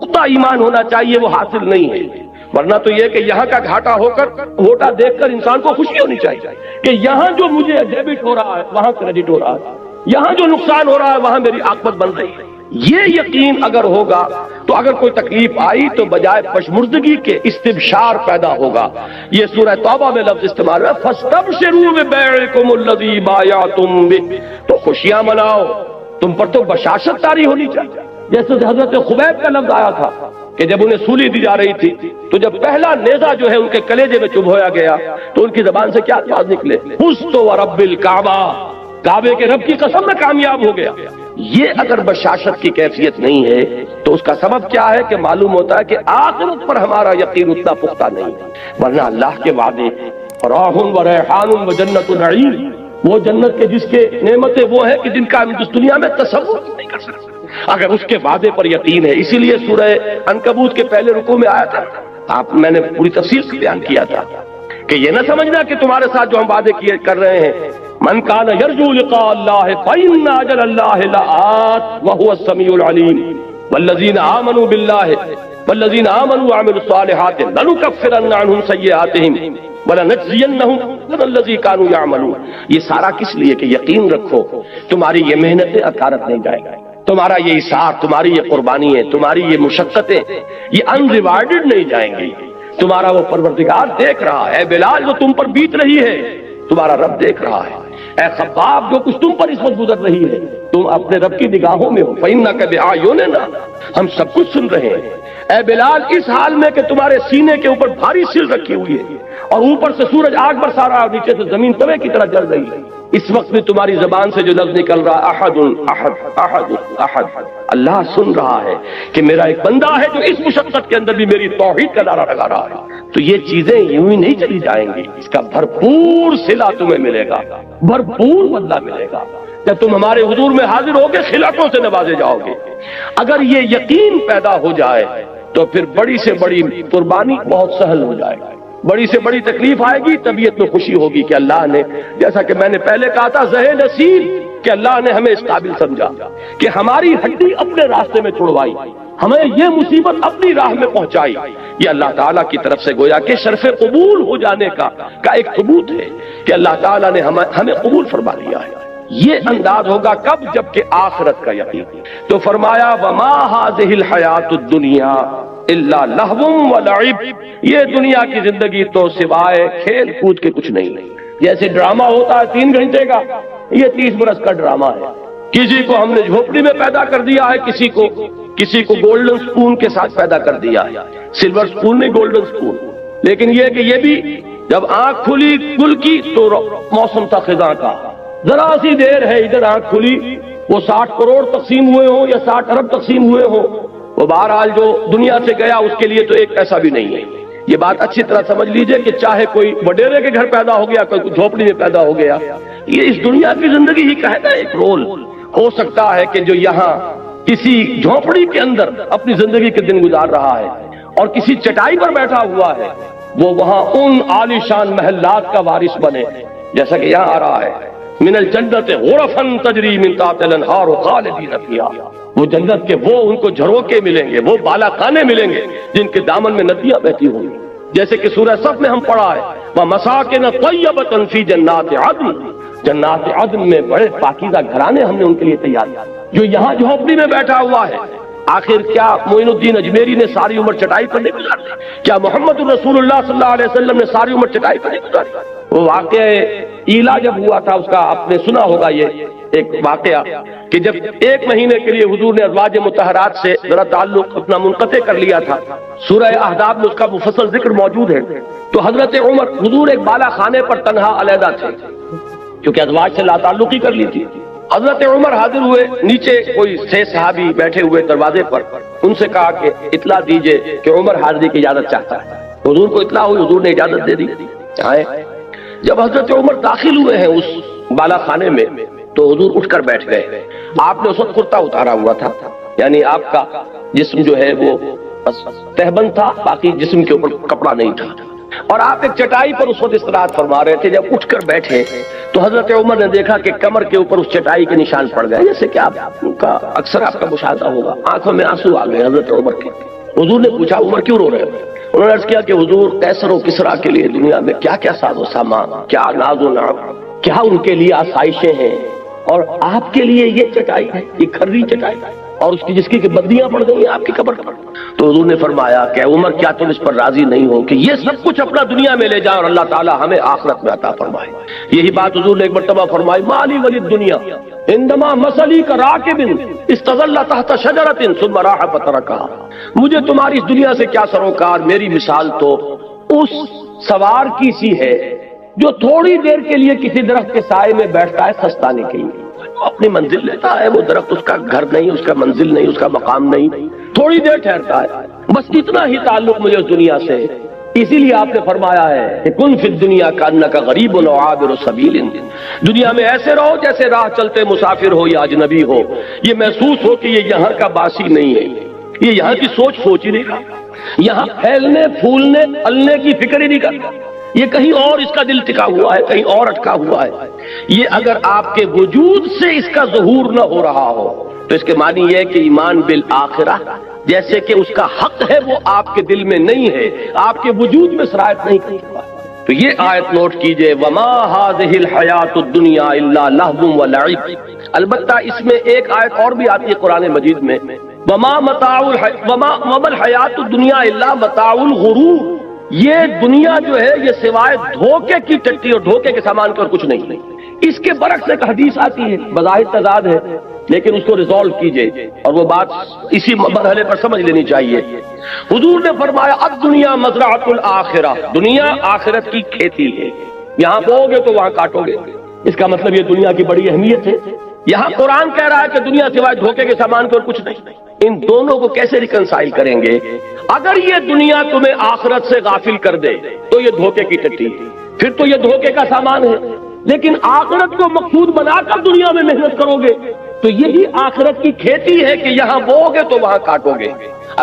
پختہ ایمان ہونا چاہیے، وہ حاصل نہیں ہے۔ ورنہ تو یہ کہ یہاں کا گھاٹا ہو کر گھوٹا دیکھ کر انسان کو خوشی ہونی چاہیے کہ یہاں جو مجھے ڈیبٹ ہو رہا ہے وہاں کریڈٹ ہو رہا ہے، یہاں جو نقصان ہو رہا ہے وہاں میری عاقبت بن رہی ہے۔ یہ یقین اگر ہوگا تو اگر کوئی تکلیف آئی تو بجائے پشمردگی کے استبشار پیدا ہوگا۔ یہ سورہ توبہ میں لفظ استعمال ہے، فَاسْتَبْشِرُوا بِبَيْعِكُمُ الَّذِي بَایَعْتُم بِهِ، تو خوشیاں مناؤ، تم پر تو بشاشت طاری ہونی چاہیے۔ جیسے حضرت خبیب کا لفظ آیا تھا کہ جب انہیں سولی دی جا رہی تھی تو جب پہلا نیزہ جو ہے ان کے کلیجے میں چبھویا گیا تو ان کی زبان سے کیا الفاظ نکلے؟ فزت ورب الکعبہ، کعبے کے رب کی قسم میں کامیاب ہو گیا۔ یہ اگر بشاشت کی کیفیت نہیں ہے تو اس کا سبب کیا ہے کہ معلوم ہوتا ہے کہ آخرت پر ہمارا یقین اتنا پختہ نہیں ہے۔ ورنہ اللہ کے وعدے راح و ریحان و جنت نعیم، وہ جنت کے جس کے نعمتیں وہ ہیں کہ جن کا ہم اس دنیا میں تصور نہیں کر سکتے، اگر اس کے وعدے پر یقین ہے۔ اسی لیے سورہ عنکبوت کے پہلے رکوع میں آیا تھا، میں نے پوری تفصیل سے بیان کیا تھا کہ یہ نہ سمجھنا کہ تمہارے ساتھ جو ہم وعدے کیے کر رہے ہیں، من کان یرجو لقاء اللہ فإن اجل اللہ لآت وهو السمیع العلیم والذین آمنوا باللہ والذین آمنوا وعملوا الصالحات لنکفرن عنہم سیئاتہم وَلَنَجْزِيَنَّهُمْ أَحْسَنَ الَّذِي كَانُوا يَعْمَلُونَ۔ یہ سارا کس لیے کہ یقین رکھو تمہاری یہ محنتیں اکارت نہیں جائیں گی، تمہارا یہ اثار، تمہاری یہ قربانی ہے، تمہاری یہ مشقتیں یہ ان ریوارڈڈ نہیں جائیں گی۔ تمہارا وہ پروردگار دیکھ رہا ہے، اے بلال جو تم پر بیت رہی ہے تمہارا رب دیکھ رہا ہے، اے خباب جو کچھ تم پر اس وقت گزر رہی ہے تم اپنے رب کی نگاہوں میں ہو۔ فَإِنَّكَ بِأَعْيُنِنَا، ہم سب کچھ سن رہے ہیں۔ اے بلال اس حال میں کہ تمہارے سینے کے اوپر بھاری سل رکھی ہوئی ہے اور اوپر سے سورج آگ برسا رہا اور نیچے سے زمین توے کی طرح جل رہی ہے، اس وقت بھی تمہاری زبان سے جو لفظ نکل رہا احد احد احد احد، اللہ سن رہا ہے کہ میرا ایک بندہ ہے جو اس مشقت کے اندر بھی میری توحید کا نعرہ لگا رہا ہے۔ تو یہ چیزیں یوں ہی نہیں چلی جائیں گی، اس کا بھرپور صلہ تمہیں ملے گا، بھرپور بدلہ ملے گا۔ جب تم ہمارے حضور میں حاضر ہوگے خلعتوں سے نوازے جاؤ گے۔ اگر یہ یقین پیدا ہو جائے تو پھر بڑی سے بڑی قربانی بہت سہل ہو جائے گی، بڑی سے بڑی تکلیف آئے گی، طبیعت میں خوشی ہوگی کہ اللہ نے، جیسا کہ میں نے پہلے کہا تھا، زہ نصیب کہ اللہ نے ہمیں اس قابل سمجھا کہ ہماری ہڈی اپنے راستے میں چھڑوائی، ہمیں یہ مصیبت اپنی راہ میں پہنچائی۔ یہ اللہ تعالیٰ کی طرف سے گویا کہ شرف قبول ہو جانے کا ایک ثبوت ہے کہ اللہ تعالیٰ نے ہمیں قبول فرما لیا ہے۔ یہ انداز ہوگا کب؟ جب کہ آخرت کا یقین۔ تو فرمایا وما هذه الحیات الدنیا الا لہو ولعب، یہ دنیا کی زندگی تو سوائے کھیل کود کے کچھ نہیں۔ جیسے ڈرامہ ہوتا ہے 3 گھنٹے کا، یہ 30 برس کا ڈرامہ ہے۔ کسی کو ہم نے جھوپڑی میں پیدا کر دیا ہے، کسی کو گولڈن سپون کے ساتھ پیدا کر دیا ہے، سلور سپون نہیں گولڈن سپون۔ لیکن یہ کہ یہ بھی جب آنکھ کھلی گل کی تو موسم تھا خزاں کا، ذرا سی دیر ہے ادھر آنکھ کھلی، وہ 60 کروڑ تقسیم ہوئے ہوں یا 60 ارب تقسیم ہوئے ہوں، وہ بہرحال جو دنیا سے گیا اس کے لیے تو ایک پیسہ بھی نہیں ہے۔ یہ بات اچھی طرح سمجھ لیجئے کہ چاہے کوئی وڈیرے کے گھر پیدا ہو گیا، کوئی جھوپڑی میں پیدا ہو گیا، یہ اس دنیا کی زندگی ہی کا ہے نا ایک رول۔ ہو سکتا ہے کہ جو یہاں کسی جھوپڑی کے اندر اپنی زندگی کے دن گزار رہا ہے اور کسی چٹائی پر بیٹھا ہوا ہے، وہ وہاں ان عالی شان محلات کا وارث بنے، جیسا کہ یہاں آ رہا ہے من الجنت غرفا تجری من تحتها الانہار خالدین فیہا، وہ جنت کے وہ ان کو جھروکے ملیں گے، وہ بالا خانے ملیں گے جن کے دامن میں ندیاں بہتی ہوں گی، جیسے کہ سورہ صف میں ہم پڑھا ہے وَمَسَاكِنَ طَيِّبَةً فِي جَنَّاتِ عَدْنٍ، جنات عدن میں بڑے پاکیزہ گھرانے ہم نے ان کے لیے تیار کیے۔ جو یہاں جھوپڑی میں بیٹھا ہوا ہے، آخر کیا معین الدین اجمیری نے ساری عمر چٹائی پر نہیں گزاری؟ کیا محمد الرسول اللہ صلی اللہ علیہ وسلم نے ساری عمر چٹائی پر نہیں گزاری؟ وہ واقعہ ایلا جب ہوا تھا، اس کا آپ نے سنا ہوگا یہ ایک واقعہ کہ جب 1 مہینے کے لیے حضور نے ازواج مطہرات سے ذرا تعلق اپنا منقطع کر لیا تھا، سورہ احزاب میں اس کا مفصل ذکر موجود ہے۔ تو حضرت عمر، حضور ایک بالا خانے پر تنہا علیحدہ تھے کیونکہ ازواج سے لا تعلقی کر لی تھی۔ حضرت عمر حاضر ہوئے، نیچے کوئی 6 صحابی بیٹھے ہوئے دروازے پر، ان سے کہا کہ اطلاع دیجئے کہ عمر حاضری کی اجازت چاہتا ہے۔ حضور کو اطلاع ہوئی، حضور نے اجازت دے دی، آئے۔ جب حضرت عمر داخل ہوئے ہیں اس بالا خانے میں تو حضور اٹھ کر بیٹھ گئے۔ آپ نے اس وقت کرتا اتارا ہوا تھا، یعنی آپ کا جسم جو ہے وہ تہبند تھا، باقی جسم کے اوپر کپڑا نہیں تھا۔ اور آپ ایک چٹائی پر اس وقت استراحت فرما رہے تھے. جب اٹھ کر بیٹھے تو حضرت عمر نے دیکھا کہ کمر کے اوپر اس چٹائی کے نشان پڑ گئے، جیسے کہ اکثر آپ کا مشاہدہ ہوگا. آنکھوں میں آنسو آ گئے حضرت عمر کے. حضور نے پوچھا عمر کیوں رو رہے ہیں؟ انہوں نے عرض کیا کہ حضور قیصر و کسریٰ کے لیے دنیا میں کیا کیا ساز و سامان، کیا ناز و نعم، کیا ان کے لیے آسائشیں ہیں، اور آپ کے لیے یہ چٹائی ہے، یہ کھری چٹائی اور اس کی جس کی بدیاں پڑ گئی ہیں آپ کی قبر پر. تو حضور نے فرمایا کہ عمر کیا تم اس پر راضی نہیں ہو کہ یہ سب کچھ اپنا دنیا میں لے جائے اور اللہ تعالی ہمیں آخرت میں عطا فرمائے. یہی بات حضور نے ایک مرتبہ فرمائی، مالی ولی دنیا عندما مسلی کا راکب استظل تحت شجرۃ ثم راح فترکها. مجھے تمہاری اس دنیا سے کیا سروکار، میری مثال تو اس سوار کی سی ہے جو تھوڑی دیر کے لیے کسی درخت کے سائے میں بیٹھتا ہے سستانے کے لیے. اپنی منزل لیتا ہے، وہ درخت اس کا گھر نہیں، اس کا منزل نہیں، اس کا مقام نہیں، تھوڑی دیر ٹھہرتا ہے. بس اتنا ہی تعلق مجھے اس دنیا سے. اسی لیے آپ نے فرمایا ہے کہ کن فی الدنیا کانک غریب و عابر سبیل. دنیا میں ایسے رہو جیسے راہ چلتے مسافر ہو یا اجنبی ہو. یہ محسوس ہو کہ یہ یہاں کا باسی نہیں ہے، یہ یہاں کی سوچ ہی نہیں رہا، یہاں پھیلنے پھولنے پلنے کی فکر ہی نہیں کرتا، یہ کہیں اور اس کا دل ٹکا ہوا ہے، کہیں اور اٹکا ہوا ہے. یہ اگر آپ کے وجود سے اس کا ظہور نہ ہو رہا ہو تو اس کے معنی یہ ہے کہ ایمان بالآخرہ جیسے کہ اس کا حق ہے وہ آپ کے دل میں نہیں ہے، آپ کے وجود میں سرایت نہیں کر چکا. تو یہ آیت نوٹ کیجئے، وما هذه الحیات الدنیا الا لہو ولعب. البتہ اس میں ایک آیت اور بھی آتی ہے قرآن مجید میں، وما الحیات الدنیا الا متاع الغرور. یہ دنیا جو ہے یہ سوائے دھوکے کی ٹٹی اور دھوکے کے سامان کے اور کچھ نہیں. اس کے برعکس ایک حدیث آتی ہے، بظاہر تضاد ہے لیکن اس کو ریزالو کیجئے اور وہ بات اسی مرحلے پر سمجھ لینی چاہیے. حضور نے فرمایا الدنیا مزرعۃ الآخرہ، دنیا آخرت کی کھیتی ہے، یہاں بو گے تو وہاں کاٹو گے. اس کا مطلب یہ دنیا کی بڑی اہمیت ہے. یہاں قرآن کہہ رہا ہے کہ دنیا سوائے دھوکے کے سامان کے اور کچھ نہیں. ان دونوں کو کیسے ریکنسائل کریں گے؟ اگر یہ دنیا تمہیں آخرت سے غافل کر دے تو یہ دھوکے کی ٹٹی، پھر تو یہ دھوکے کا سامان ہے. لیکن آخرت کو مقصود بنا کر دنیا میں محنت کرو گے تو یہی آخرت کی کھیتی ہے کہ یہاں بو گے تو وہاں کاٹو گے.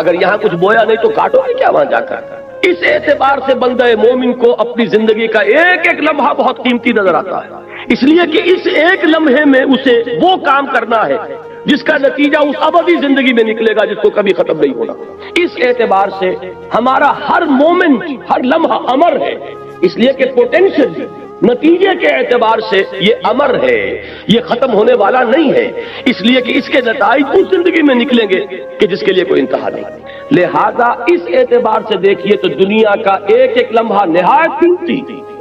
اگر یہاں کچھ بویا نہیں تو کاٹو گے کیا وہاں جا کر؟ اس اعتبار سے بندہ مومن کو اپنی زندگی کا ایک ایک لمحہ بہت قیمتی نظر آتا ہے، اس لیے کہ اس ایک لمحے میں اسے وہ کام کرنا ہے جس کا نتیجہ اس ابدی زندگی میں نکلے گا جس کو کبھی ختم نہیں ہونا. اس اعتبار سے ہمارا ہر مومنٹ، ہر لمحہ امر ہے، اس لیے کہ پوٹینشیل نتیجے کے اعتبار سے یہ امر ہے، یہ ختم ہونے والا نہیں ہے، اس لیے کہ اس کے نتائج اس زندگی میں نکلیں گے کہ جس کے لیے کوئی انتہا نہیں. لہذا اس اعتبار سے دیکھیے تو دنیا کا ایک ایک لمحہ نہایت قیمتی.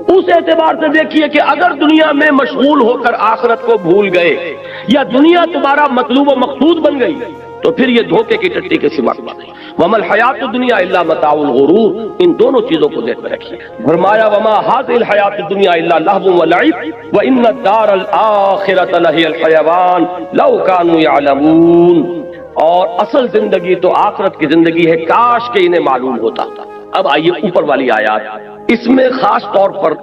اس اعتبار سے دیکھیے کہ اگر دنیا میں مشغول ہو کر آخرت کو بھول گئے یا دنیا تمہارا مطلوب و مقصود بن گئی تو پھر یہ دھوکے کی ٹٹی کے سوا کچھ نہیں. وما الحیات الدنیا الا متاع الغرور. ان دونوں چیزوں کو ذہن میں رکھیے. فرمایا وما هذه الحیات الدنیا الا لهو ولعب وان الدار الاخرة لهي الحیوان لو كانوا يعلمون. اور اصل زندگی تو آخرت کی زندگی ہے، کاش کہ انہیں معلوم ہوتا. اب آئیے اوپر والی آیات، اس میں خاص طور پر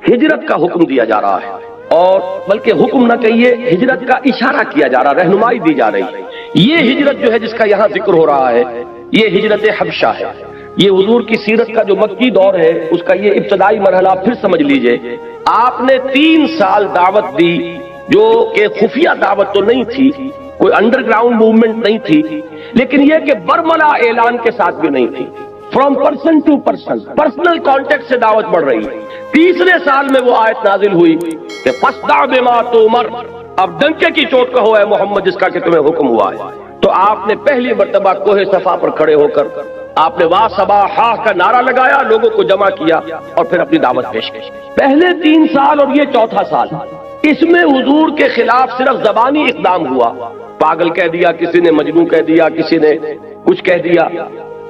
ہجرت کا حکم دیا جا رہا ہے، اور بلکہ حکم نہ کہیے ہجرت کا اشارہ کیا جا رہا، رہنمائی دی جا رہی. یہ ہجرت جو ہے جس کا یہاں ذکر ہو رہا ہے یہ ہجرت حبشہ ہے. یہ حضور کی سیرت کا جو مکی دور ہے اس کا یہ ابتدائی مرحلہ پھر سمجھ لیجئے. آپ نے 3 سال دعوت دی جو کہ خفیہ دعوت تو نہیں تھی، کوئی انڈر گراؤنڈ موومنٹ نہیں تھی، لیکن یہ کہ برملا اعلان کے ساتھ بھی نہیں تھی. From person to person, personal contact سے دعوت بڑھ رہی ہے. تیسرے سال میں وہ آیت نازل ہوئی کہ فاصدع بما تؤمر، اب ڈنکے کی چوٹ کہو اے محمد جس کا کہ تمہیں حکم ہوا ہے. تو آپ نے پہلی مرتبہ کوہ صفا پر کھڑے ہو کر آپ نے واہ صبا ہا کا نعرہ لگایا، لوگوں کو جمع کیا اور پھر اپنی دعوت پیش کی. پہلے 3 سال اور یہ چوتھا سال، اس میں حضور کے خلاف صرف زبانی اقدام ہوا، پاگل کہہ دیا، کسی نے مجنون کہہ دیا، کسی نے کچھ کہہ دیا.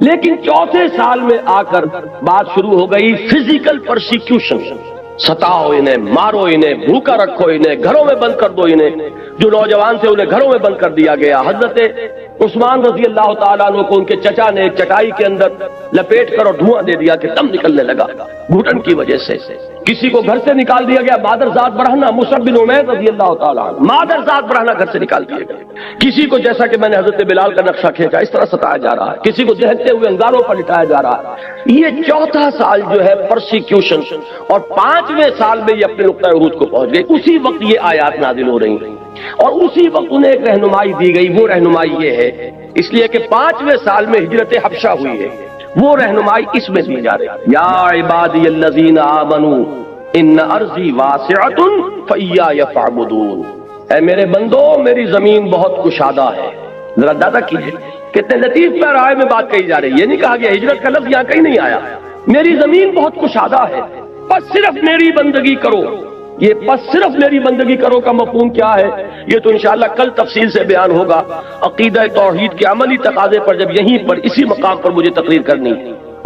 لیکن چوتھے سال میں آ کر بات شروع ہو گئی فزیکل پرسیکیوشن. ستاؤ انہیں، مارو انہیں، بھوکا رکھو انہیں، گھروں میں بند کر دو انہیں. جو نوجوان تھے انہیں گھروں میں بند کر دیا گیا. حضرت عثمان رضی اللہ تعالیٰ عنہ کو ان کے چچا نے ایک چٹائی کے اندر لپیٹ کر اور دھواں دے دیا کہ دم نکلنے لگا گھٹن کی وجہ سے. کسی کو گھر سے نکال دیا گیا، مادرزاد برہنہ مصعب بن عمیر رضی اللہ تعالیٰ عنہ، مادرزاد برہنہ گھر سے نکال دیے گئے. کسی کو جیسا کہ میں نے حضرت بلال کا نقشہ کھینچا اس طرح ستایا جا رہا ہے، کسی کو دہتے ہوئے انگاروں پر لٹایا جا رہا ہے. یہ چوتھا سال جو ہے پرسیکیوشن، اور 5ویں سال میں یہ اپنے نقطۂ عروج کو پہنچ گئے. اسی وقت یہ آیات نازل ہو رہی ہیں اور اسی وقت انہیں ایک رہنمائی دی گئی. وہ رہنمائی یہ ہے اس لیے کہ 5ویں سال میں ہجرت حبشہ ہوئی ہے، وہ رہنمائی اس میں دی جا رہی ہے. یا عبادی الذین آمنوا ان ارضی واسعۃ فایای فاعبدون. اے میرے بندو، میری زمین بہت کشادہ ہے. ذرا اندازہ کیجیے کتنے لطیف پیرائے میں بات کہی جا رہی ہے. یہ نہیں کہا گیا ہجرت کا لفظ یہاں کہیں نہیں آیا. میری زمین بہت کشادہ ہے، بس صرف میری بندگی کرو. یہ بس صرف میری بندگی کرو کا مفہوم کیا ہے یہ تو انشاءاللہ کل تفصیل سے بیان ہوگا. عقیدہ توحید کے عملی تقاضے پر جب یہیں پر اسی مقام پر مجھے تقریر کرنی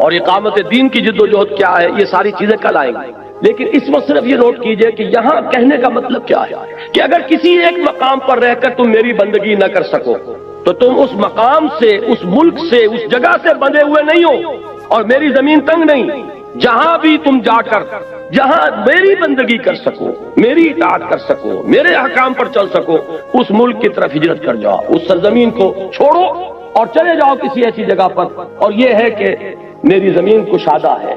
اور اقامت دین کی جد و جہد کیا ہے یہ ساری چیزیں کل آئیں گی. لیکن اس وقت صرف یہ نوٹ کیجئے کہ یہاں کہنے کا مطلب کیا ہے کہ اگر کسی ایک مقام پر رہ کر تم میری بندگی نہ کر سکو تو تم اس مقام سے، اس ملک سے، اس جگہ سے بندھے ہوئے نہیں ہو. اور میری زمین تنگ نہیں، جہاں بھی تم جا کر جہاں میری بندگی کر سکو، میری اطاعت کر سکو، میرے احکام پر چل سکو، اس ملک کی طرف ہجرت کر جاؤ. اس سرزمین کو چھوڑو اور چلے جاؤ کسی ایسی جگہ پر. اور یہ ہے کہ میری زمین کشادہ ہے.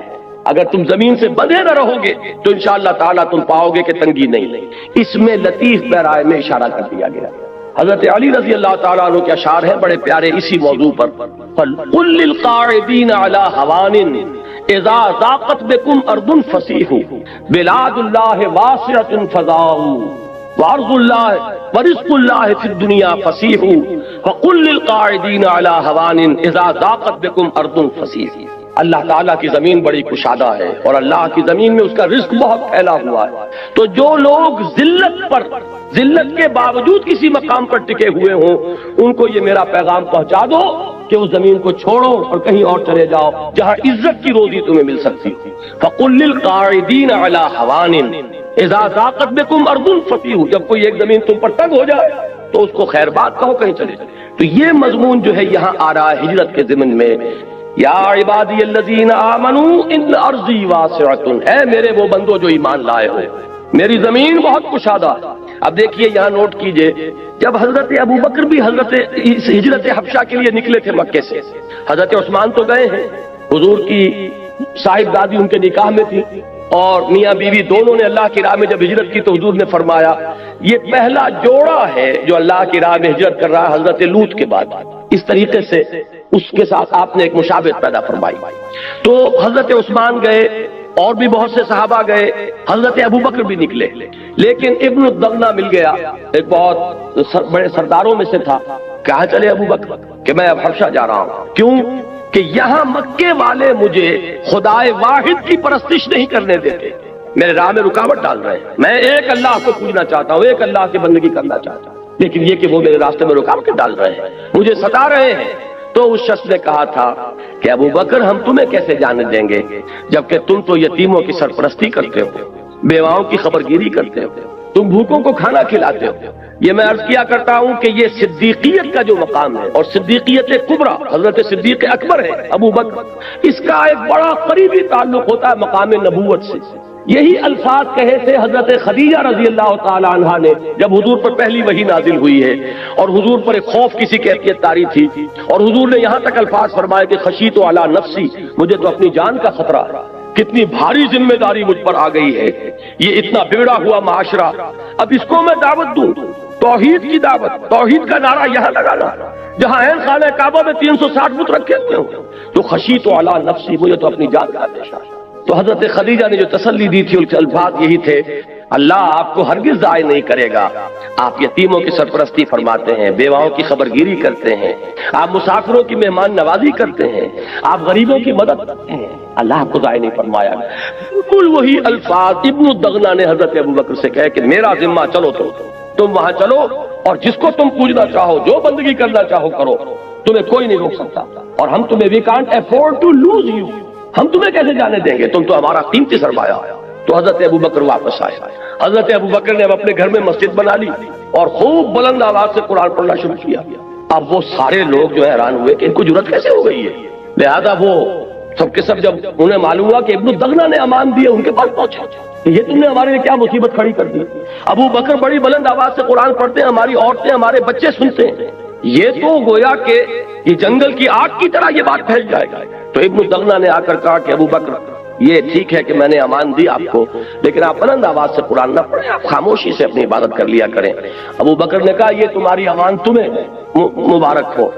اگر تم زمین سے بندھے نہ رہو گے تو انشاءاللہ تعالیٰ تم پاؤ گے کہ تنگی نہیں. اس میں لطیف پیرائے میں اشارہ کر دیا گیا. حضرت علی رضی اللہ تعالیٰ عنہ کے اشعار ہیں بڑے پیارے اسی موضوع پر. قل للقاعدین علی ہوان اذا ضاقت بکم ارض فصیح بلاد اللہ واسعۃ فضاء وارض اللہ ورزق اللہ فی الدنیا فصیح فقل للقاعدین علی ہوان اذا ضاقت بکم ارض فصیح. اللہ تعالیٰ کی زمین بڑی کشادہ ہے اور اللہ کی زمین میں اس کا رزق بہت پھیلا ہوا ہے. تو جو لوگ ذلت کے باوجود کسی مقام پر ٹکے ہوئے ہوں ان کو یہ میرا پیغام پہنچا دو کہ اس زمین کو چھوڑو اور کہیں اور چلے جاؤ جہاں عزت کی روزی تمہیں مل سکتی. فَقُلْ لِلْقَاعِدِينَ عَلَىٰ هَوَانٍ اِذَا ضَاقَتْ بِكُمْ أَرْضٌ فَصِيحُ. جب کوئی ایک زمین تم پر تنگ ہو جائے تو اس کو خیر بات کہو کہیں چلے جائے. تو یہ مضمون جو ہے یہاں آ رہا ہے ہجرت کے ضمن میں. یا عبادی الذین آمنوا ان ارضی واسعۃ. اے میرے وہ بندو جو ایمان لائے ہو، میری زمین بہت کشادہ. اب دیکھیے یہاں نوٹ کیجئے جب حضرت ابو بکر بھی حضرت ہجرت حبشہ کے لیے نکلے تھے مکے سے، حضرت عثمان تو گئے ہیں، حضور کی صاحب دادی ان کے نکاح میں تھی اور میاں بیوی دونوں نے اللہ کی راہ میں جب ہجرت کی تو حضور نے فرمایا یہ پہلا جوڑا ہے جو اللہ کی راہ میں ہجرت کر رہا ہے حضرت لوط کے بعد. اس طریقے سے اس کے ساتھ آپ نے ایک مشابہت پیدا فرمائی. تو حضرت عثمان گئے اور بھی بہت سے صحابہ گئے، حضرت ابو بکر بھی نکلے، لیکن ابن الدغنہ مل گیا، ایک بہت بڑے سرداروں میں سے تھا. کہاں چلے ابو بکر کہ میں اب حبشہ جا رہا ہوں. کیوں کہ یہاں مکے والے مجھے خدائے واحد کی پرستش نہیں کرنے دیتے، میرے راہ میں رکاوٹ ڈال رہے ہیں. میں ایک اللہ کو پوجنا چاہتا ہوں، ایک اللہ کی بندگی کرنا چاہتا ہوں، لیکن یہ کہ وہ میرے راستے میں رکاوٹیں ڈال رہے ہیں، مجھے ستا رہے ہیں. تو اس شخص نے کہا تھا کہ ابو بکر ہم تمہیں کیسے جانے دیں گے جبکہ تم تو یتیموں کی سرپرستی کرتے ہو، بیواؤں کی خبرگیری کرتے ہو، تم بھوکوں کو کھانا کھلاتے ہو. یہ میں عرض کیا کرتا ہوں کہ یہ صدیقیت کا جو مقام ہے اور صدیقیت کبریٰ حضرت صدیق اکبر ہے ابو بکر، اس کا ایک بڑا قریبی تعلق ہوتا ہے مقام نبوت سے. یہی الفاظ کہے تھے حضرت خدیجہ رضی اللہ تعالی عنہا نے جب حضور پر پہلی وحی نازل ہوئی ہے اور حضور پر ایک خوف کسی کیفیت طاری تھی اور حضور نے یہاں تک الفاظ فرمائے کہ خشیت علی نفسی، مجھے تو اپنی جان کا خطرہ ہے، کتنی بھاری ذمہ داری مجھ پر آ گئی ہے، یہ اتنا بگڑا ہوا معاشرہ، اب اس کو میں دعوت دوں، توحید کی دعوت، توحید کا نعرہ یہاں لگانا جہاں عین خانہ کعبہ میں 360 بت رکھے ہوئے ہوں، تو خشیت علی نفسی، مجھے تو اپنی جان کا اندیشہ ہے. تو حضرت خدیجہ نے جو تسلی دی تھی ان کے الفاظ یہی تھے، اللہ آپ کو ہرگز ضائع نہیں کرے گا، آپ یتیموں کی سرپرستی فرماتے ہیں، بیواؤں کی خبرگیری کرتے ہیں، آپ مسافروں کی مہمان نوازی کرتے ہیں، آپ غریبوں کی مدد کرتے ہیں، اللہ آپ کو ضائع نہیں فرمایا. بالکل وہی الفاظ ابن الدغنہ نے حضرت ابو بکر سے کہے کہ میرا ذمہ، چلو تو تم وہاں چلو اور جس کو تم پوجنا چاہو، جو بندگی کرنا چاہو کرو، تمہیں کوئی نہیں روک سکتا اور ہم تمہیں we can't afford to lose you, ہم تمہیں کیسے جانے دیں گے، تم تو ہمارا قیمتی سرمایہ. تو حضرت ابو بکر واپس آئے. حضرت ابو بکر نے اب اپنے گھر میں مسجد بنا لی اور خوب بلند آواز سے قرآن پڑھنا شروع کیا. اب وہ سارے لوگ جو حیران ہوئے کہ ان کو جرأت کیسے ہو گئی ہے. لہذا وہ سب کے سب جب انہیں معلوم ہوا کہ ابن الدغنہ نے امان دی، ان کے پاس پہنچا کہ یہ تم نے ہمارے لیے کیا مصیبت کھڑی کر دی. ابو بکر بڑی بلند آواز سے قرآن پڑھتے ہیں، ہماری عورتیں ہمارے بچے سنتے ہیں. یہ تو گویا کہ یہ جنگل کی آگ کی طرح یہ بات پھیل جائے گا. تو ابن الدغنہ نے آ کر کہا کہ ابو بکر یہ ٹھیک ہے کہ میں نے امان دی آپ کو، لیکن آپ بلند آواز سے قرآن نہ پڑھیں، آپ خاموشی سے اپنی عبادت کر لیا کریں. ابو بکر نے کہا یہ تمہاری امان تمہیں مبارک ہو،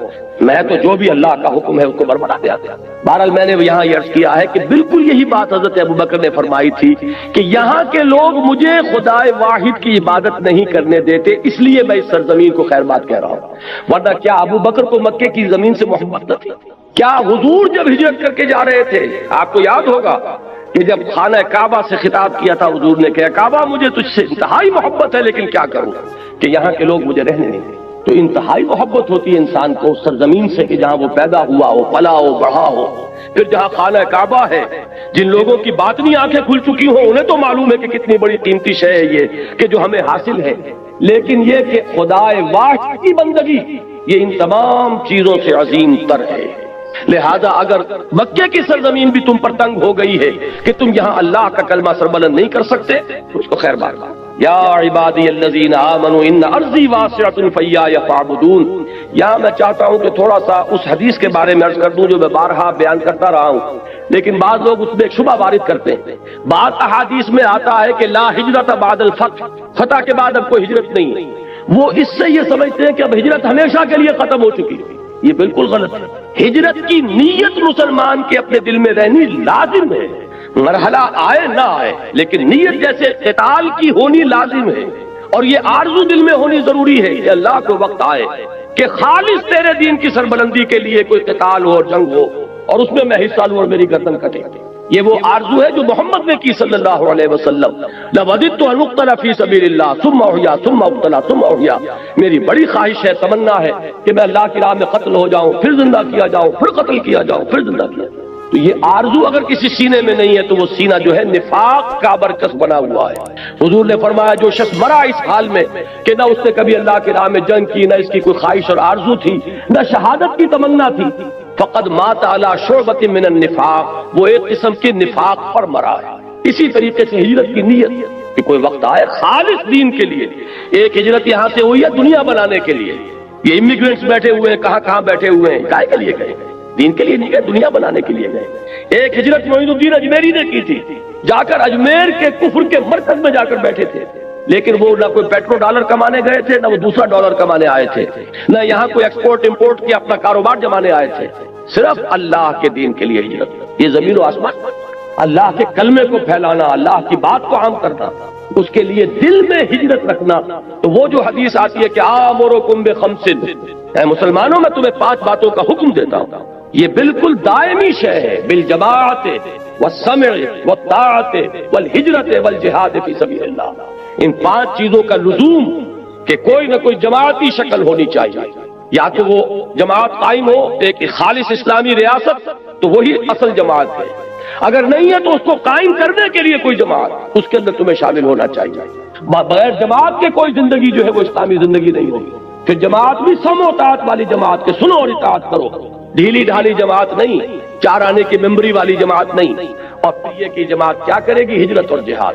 میں تو جو بھی اللہ کا حکم ہے اس کو بربلا دیا. بہرحال میں نے یہاں یہ عرض کیا ہے کہ بالکل یہی بات حضرت ابو بکر نے فرمائی تھی کہ یہاں کے لوگ مجھے خدائے واحد کی عبادت نہیں کرنے دیتے، اس لیے میں اس سرزمین کو خیر بات کہہ رہا ہوں. ورنہ کیا ابو بکر کو مکے کی زمین سے محبت نہ تھی؟ کیا حضور جب ہجرت کر کے جا رہے تھے، آپ کو یاد ہوگا کہ جب خانہ کعبہ سے خطاب کیا تھا حضور نے کہا کعبہ مجھے تجھ سے انتہائی محبت ہے، لیکن کیا کروں کہ یہاں کے لوگ مجھے رہنے نہیں دیتے. تو انتہائی محبت ہوتی ہے انسان کو اس سرزمین سے کہ جہاں وہ پیدا ہوا ہو، پلا ہو، بڑھا ہو. پھر جہاں خانہ کعبہ ہے، جن لوگوں کی باطنی آنکھیں کھل چکی ہوں انہیں تو معلوم ہے کہ کتنی بڑی قیمتی شے ہے یہ کہ جو ہمیں حاصل ہے. لیکن یہ کہ خدائے واحد کی بندگی یہ ان تمام چیزوں سے عظیم تر ہے. لہذا اگر مکے کی سرزمین بھی تم پر تنگ ہو گئی ہے کہ تم یہاں اللہ کا کلمہ سربلند نہیں کر سکتے تو اس کو خیر بات. یا عبادی الذین آمنوا ان ارضی واسعۃ فیایا فاعبدون. یہاں میں چاہتا ہوں کہ تھوڑا سا اس حدیث کے بارے میں عرض کر دوں جو میں بارہا بیان کرتا رہا ہوں، لیکن بعض لوگ اس میں ایک شبہ وارد کرتے ہیں. بعض احادیث میں آتا ہے کہ لا ہجرت بعد الفتح، فتح کے بعد اب کوئی ہجرت نہیں. وہ اس سے یہ سمجھتے ہیں کہ اب ہجرت ہمیشہ کے لیے ختم ہو چکی. یہ بالکل غلط ہے. ہجرت کی نیت مسلمان کے اپنے دل میں رہنی لازم ہے، مرحلہ آئے نہ آئے، لیکن نیت جیسے قتال کی ہونی لازم ہے. اور یہ آرزو دل میں ہونی ضروری ہے کہ اللہ کو وقت آئے کہ خالص تیرے دین کی سربلندی کے لیے کوئی قتال ہو اور جنگ ہو اور اس میں حصہ لوں اور میری گردن کٹے. یہ وہ آرزو ہے جو محمد نے کی صلی اللہ علیہ وسلم. لَوَدِدْتُ أَنْ أُقْتَلَ فِي سَبِيلِ اللَّهِ ثُمَّ أُحْيَا ثُمَّ أُقْتَلَ ثُمَّ أُحْيَا. میری بڑی خواہش ہے، تمنا ہے کہ میں اللہ کی راہ میں قتل ہو جاؤں، پھر زندہ کیا جاؤں، پھر قتل کیا جاؤں، پھر زندہ کیا جاؤں. تو یہ آرزو اگر کسی سینے میں نہیں ہے تو وہ سینہ جو ہے نفاق کا برکس بنا ہوا ہے. حضور نے فرمایا جو شخص مرا اس حال میں کہ نہ اس نے کبھی اللہ کی راہ میں جنگ کی، نہ اس کی کوئی خواہش اور آرزو تھی، نہ شہادت کی تمنا تھی، فقد مات علی شعبۃ من النفاق، وہ ایک قسم کے نفاق پر مرا ہے. اسی طریقے سے ہجرت کی نیت کہ کوئی وقت آئے خالص دین کے لیے. ایک ہجرت یہاں سے ہوئی ہے دنیا بنانے کے لیے. یہ امیگرینٹس بیٹھے ہوئے ہیں، کہاں کہاں بیٹھے ہوئے ہیں، کائے کے لیے گئے؟ دین کے لیے نہیں گئے، دنیا بنانے کے لیے گئے. ایک ہجرت معین الدین اجمیری نے کی تھی، جا کر اجمیر کے کفر کے مرکز میں جا کر بیٹھے تھے. لیکن وہ نہ کوئی پیٹرو ڈالر کمانے گئے تھے، نہ وہ دوسرا ڈالر کمانے آئے تھے، نہ یہاں کوئی ایکسپورٹ امپورٹ کی اپنا کاروبار جمانے آئے تھے. صرف اللہ کے دین کے لیے ہجرت. یہ زمین و آسمان اللہ کے کلمے کو پھیلانا، اللہ کی بات کو عام کرنا، اس کے لیے دل میں ہجرت رکھنا. تو وہ جو حدیث آتی ہے کہ آمرکم بخمس، اے مسلمانوں میں تمہیں 5 باتوں کا حکم دیتا ہوں، یہ بالکل دائمی شے ہے. بالجماعت والسمع والطاعت والہجرت والجہاد فی سبیل اللہ. ان 5 چیزوں کا لزوم کہ کوئی نہ کوئی جماعتی شکل ہونی چاہیے. یا تو وہ جماعت قائم ہو ایک خالص اسلامی ریاست تو وہی اصل جماعت ہے. اگر نہیں ہے تو اس کو قائم کرنے کے لیے کوئی جماعت، اس کے اندر تمہیں شامل ہونا چاہیے. بغیر جماعت کے کوئی زندگی جو ہے وہ اسلامی زندگی نہیں ہوگی. پھر جماعت بھی سم و اطاعت والی جماعت کے سنو اور اطاعت کرو، ڈھیلی ڈھالی جماعت نہیں، 4 آنے کی ممبری والی جماعت نہیں. اور پھر یہ کہ جماعت کیا کرے گی؟ ہجرت اور جہاد.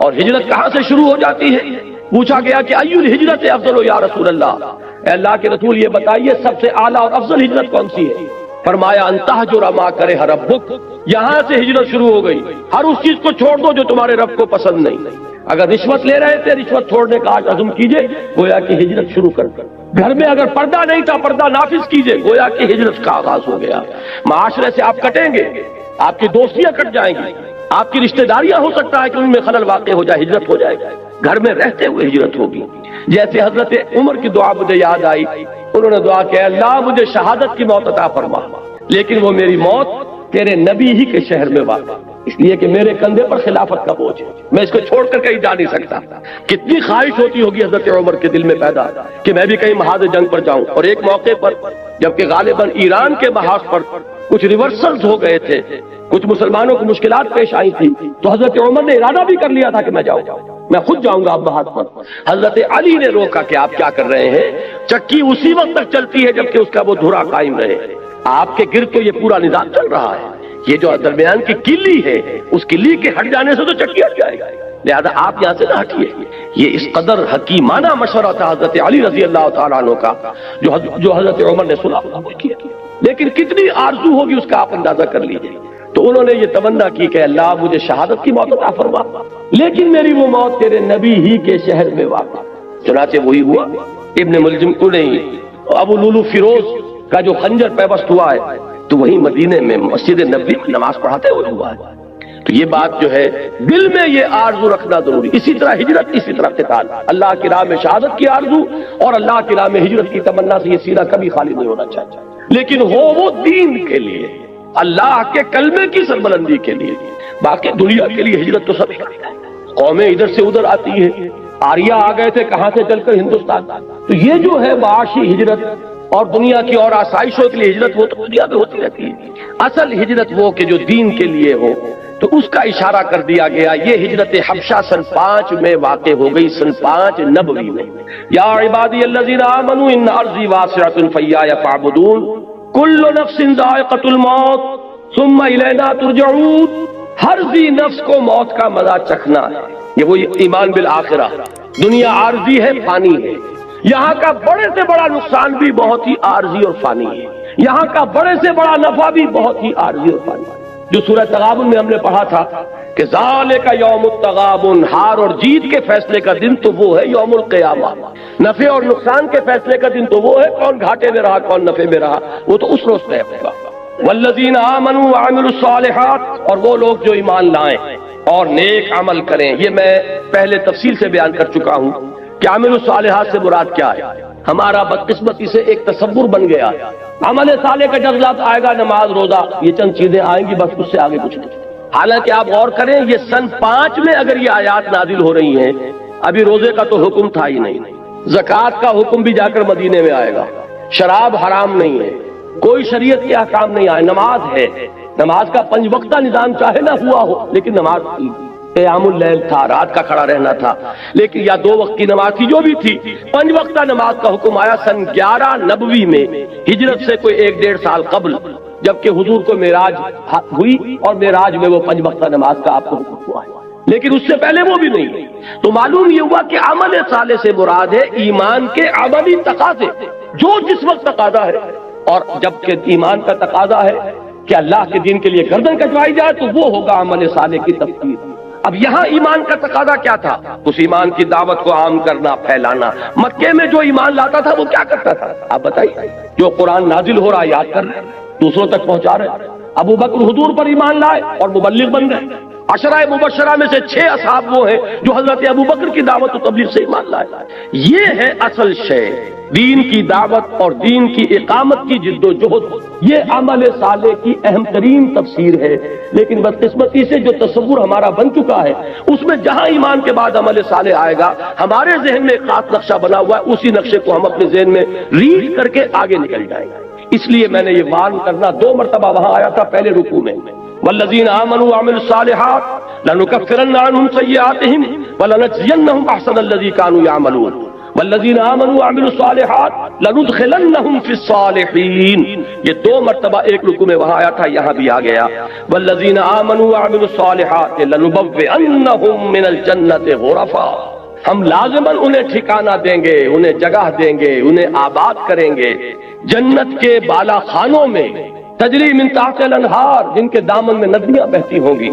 اور ہجرت کہاں سے شروع ہو جاتی ہے؟ پوچھا گیا کہ ایو الہجرت افضل یا رسول اللہ، اے اللہ کے رسول یہ بتائیے سب سے اعلیٰ اور افضل ہجرت کون سی ہے؟ فرمایا ان تہجر ما کرہ ربک. یہاں سے ہجرت شروع ہو گئی. ہر اس چیز کو چھوڑ دو جو تمہارے رب کو پسند نہیں. اگر رشوت لے رہے تھے رشوت چھوڑنے کا آج عزم کیجئے، گویا کہ ہجرت شروع کر. گھر میں اگر پردہ نہیں تھا پردہ نافذ کیجئے، گویا کہ ہجرت کا آغاز ہو گیا. معاشرے سے آپ کٹیں گے، آپ کی دوستیاں کٹ جائیں گی، آپ کی رشتہ داریاں ہو سکتا ہے کہ ان میں خلل واقع ہو جائے، ہجرت ہو جائے. گھر میں رہتے ہوئے ہجرت ہوگی. جیسے حضرت عمر کی دعا مجھے یاد آئی، انہوں نے دعا کہ اللہ مجھے شہادت کی موت عطا فرما، لیکن وہ میری موت تیرے نبی ہی کے شہر میں واقع، اس لیے کہ میرے کندھے پر خلافت کا بوجھ ہے، میں اس کو چھوڑ کر کہیں جا نہیں سکتا. کتنی خواہش ہوتی ہوگی حضرت عمر کے دل میں پیدا کہ میں بھی کہیں محاذ جنگ پر جاؤں. اور ایک موقع پر جبکہ غالباً ایران کے محاذ پر کچھ ریورسلز ہو گئے تھے، کچھ مسلمانوں کو مشکلات پیش آئی تھی، تو حضرت عمر نے ارادہ بھی کر لیا تھا کہ میں جاؤں. میں خود جاؤں گا ابہات پر۔ حضرت علی نے روکا کہ آپ کیا کر رہے ہیں، چکی اسی وقت تک چلتی ہے جبکہ اس کا وہ دھرا قائم رہے، آپ کے گرد تو یہ پورا نظام چل رہا ہے، یہ جو درمیان کی کلی ہے اس کلی کے ہٹ جانے سے تو چکی ہٹ جائے گا، لہذا آپ یہاں سے نہ ہٹیے۔ یہ اس قدر حکیمانہ مشورہ تھا حضرت علی رضی اللہ تعالیٰ عنہ کا، جو حضرت عمر نے سنا کیا، لیکن کتنی آرزو ہوگی اس کا آپ اندازہ کر لیجیے۔ تو انہوں نے یہ تمنا کی کہ اللہ مجھے شہادت کی موت عطا فرما، لیکن میری وہ موت تیرے نبی ہی کے شہر میں واقع۔ چنانچہ وہی ہوا، ابن ملجم کو نہیں، ابو لولو فیروز کا جو خنجر پیوست ہوا ہے تو وہی مدینے میں مسجد نبوی میں نماز پڑھاتے ہوئے ہوا ہے۔ تو یہ بات جو ہے دل میں یہ آرزو رکھنا ضروری، اسی طرح ہجرت، اسی طرح قتال، اللہ کی راہ میں شہادت کی آرزو اور اللہ کی راہ میں ہجرت کی تمنا سے یہ سینہ کبھی خالی نہیں ہونا چاہیے، لیکن ہو وہ دین کے لیے، اللہ کے کلمے کی سربلندی کے لیے، باقی دنیا کے لیے ہجرت تو سب کرتا ہے۔ قومیں ادھر سے ادھر آتی ہے، آریہ آ گئے تھے کہاں سے چل کر ہندوستان، تو یہ جو ہے معاشی ہجرت اور دنیا کی اور آسائشوں کے لیے ہجرت وہ تو دنیا میں ہوتی رہتی ہے، اصل ہجرت وہ کہ جو دین کے لیے ہو، تو اس کا اشارہ کر دیا گیا۔ یہ ہجرت حبشہ سن 5 میں واقع ہو گئی، سن 5 نبوی میں۔ یا عبادی الذین آمنوا ان ارضی واسعۃ فیایا فاعبدون کل نفس ذائقۃ الموت ثم الینا ترجعون، ہر ذی نفس کو موت کا مزہ چکھنا ہے۔ یہ وہی ایمان بالآخرہ، دنیا عارضی ہے، فانی ہے، یہاں کا بڑے سے بڑا نقصان بھی بہت ہی عارضی اور فانی ہے، یہاں کا بڑے سے بڑا نفع بھی بہت ہی عارضی اور فانی ہے۔ جو سورہ تغابن میں ہم نے پڑھا تھا کہ ذالک یوم التغابن، ہار اور جیت کے فیصلے کا دن تو وہ ہے یوم القیامہ، نفع اور نقصان کے فیصلے کا دن تو وہ ہے، کون گھاٹے میں رہا کون نفع میں رہا وہ تو اس روز طے ہوگا۔ والذین آمنوا وعملوا الصالحات، اور وہ لوگ جو ایمان لائیں اور نیک عمل کریں، یہ میں پہلے تفصیل سے بیان کر چکا ہوں کہ عمل الصالحات سے مراد کیا ہے۔ ہمارا بدقسمتی سے ایک تصور بن گیا، عمل صالح کا جب لفظ آئے گا نماز روزہ یہ چند چیزیں آئیں گی، بس اس سے آگے کچھ نہیں۔ حالانکہ آپ غور کریں یہ سن 5 میں اگر یہ آیات نازل ہو رہی ہیں، ابھی روزے کا تو حکم تھا ہی نہیں، زکوٰۃ کا حکم بھی جا کر مدینے میں آئے گا، شراب حرام نہیں ہے، کوئی شریعت کے احکام نہیں آئے، نماز ہے، نماز کا 5 وقتہ نظام چاہے نہ ہوا ہو لیکن نماز تھی، قیام اللیل تھا، رات کا کھڑا رہنا تھا، لیکن یا 2 وقت کی نماز تھی جو بھی تھی، 5 وقتہ نماز کا حکم آیا سن 11 نبوی میں، ہجرت سے کوئی 1-1.5 سال قبل، جبکہ حضور کو معراج ہوئی اور معراج میں وہ 5 وقتہ نماز کا آپ کو حکم ہوا ہے، لیکن اس سے پہلے وہ بھی نہیں۔ تو معلوم یہ ہوا کہ عمل صالح سے مراد ہے ایمان کے عملی تقاضے، جو جس وقت تقاضا ہے، اور جبکہ ایمان کا تقاضا ہے کہ اللہ کے دین کے لیے گردن کٹوائی جائے تو وہ ہوگا عمل صالح کی تفسیر۔ اب یہاں ایمان کا تقاضا کیا تھا؟ اس ایمان کی دعوت کو عام کرنا، پھیلانا۔ مکے میں جو ایمان لاتا تھا وہ کیا کرتا تھا آپ بتائیے؟ جو قرآن نازل ہو رہا یاد کر رہے ہیں، دوسروں تک پہنچا رہے ہیں۔ ابو بکر حضور پر ایمان لائے اور مبلغ بن گئے، 10 مبشرہ میں سے 6 اصحاب وہ ہیں جو حضرت ابو بکر کی دعوت و تبلیغ سے ایمان لائے۔ یہ ہے اصل شے، دین کی دعوت اور دین کی اقامت کی جد و جہد، یہ عمل صالح کی اہم ترین تفسیر ہے۔ لیکن بدقسمتی سے جو تصور ہمارا بن چکا ہے، اس میں جہاں ایمان کے بعد عمل صالح آئے گا، ہمارے ذہن میں ایک خاص نقشہ بنا ہوا ہے، اسی نقشے کو ہم اپنے ذہن میں ریڈ کر کے آگے نکل جائیں گے۔ اس لیے میں نے یہ وارن کرنا 2 مرتبہ وہاں آیا تھا پہلے رکوع میں، والذین آمنوا وعملوا الصالحات لنکفرن عنہم سیئاتہم ولنجزینہم احسن الذی کانوا یعملون والذین آمنوا وعملوا الصالحات لندخلنہم فی الصالحین۔ یہ 2 مرتبہ ایک رکوع میں وہاں آیا تھا، یہاں بھی آ گیا والذین آمنوا وعملوا الصالحات لنبوئنہم من الجنۃ غرفا، ہم لازماً انہیں ٹھکانہ دیں گے، انہیں جگہ دیں گے، انہیں آباد کریں گے جنت کے بالا خانوں میں، تجری من تحت الانہار، جن کے دامن میں ندیاں بہتی ہوں گی،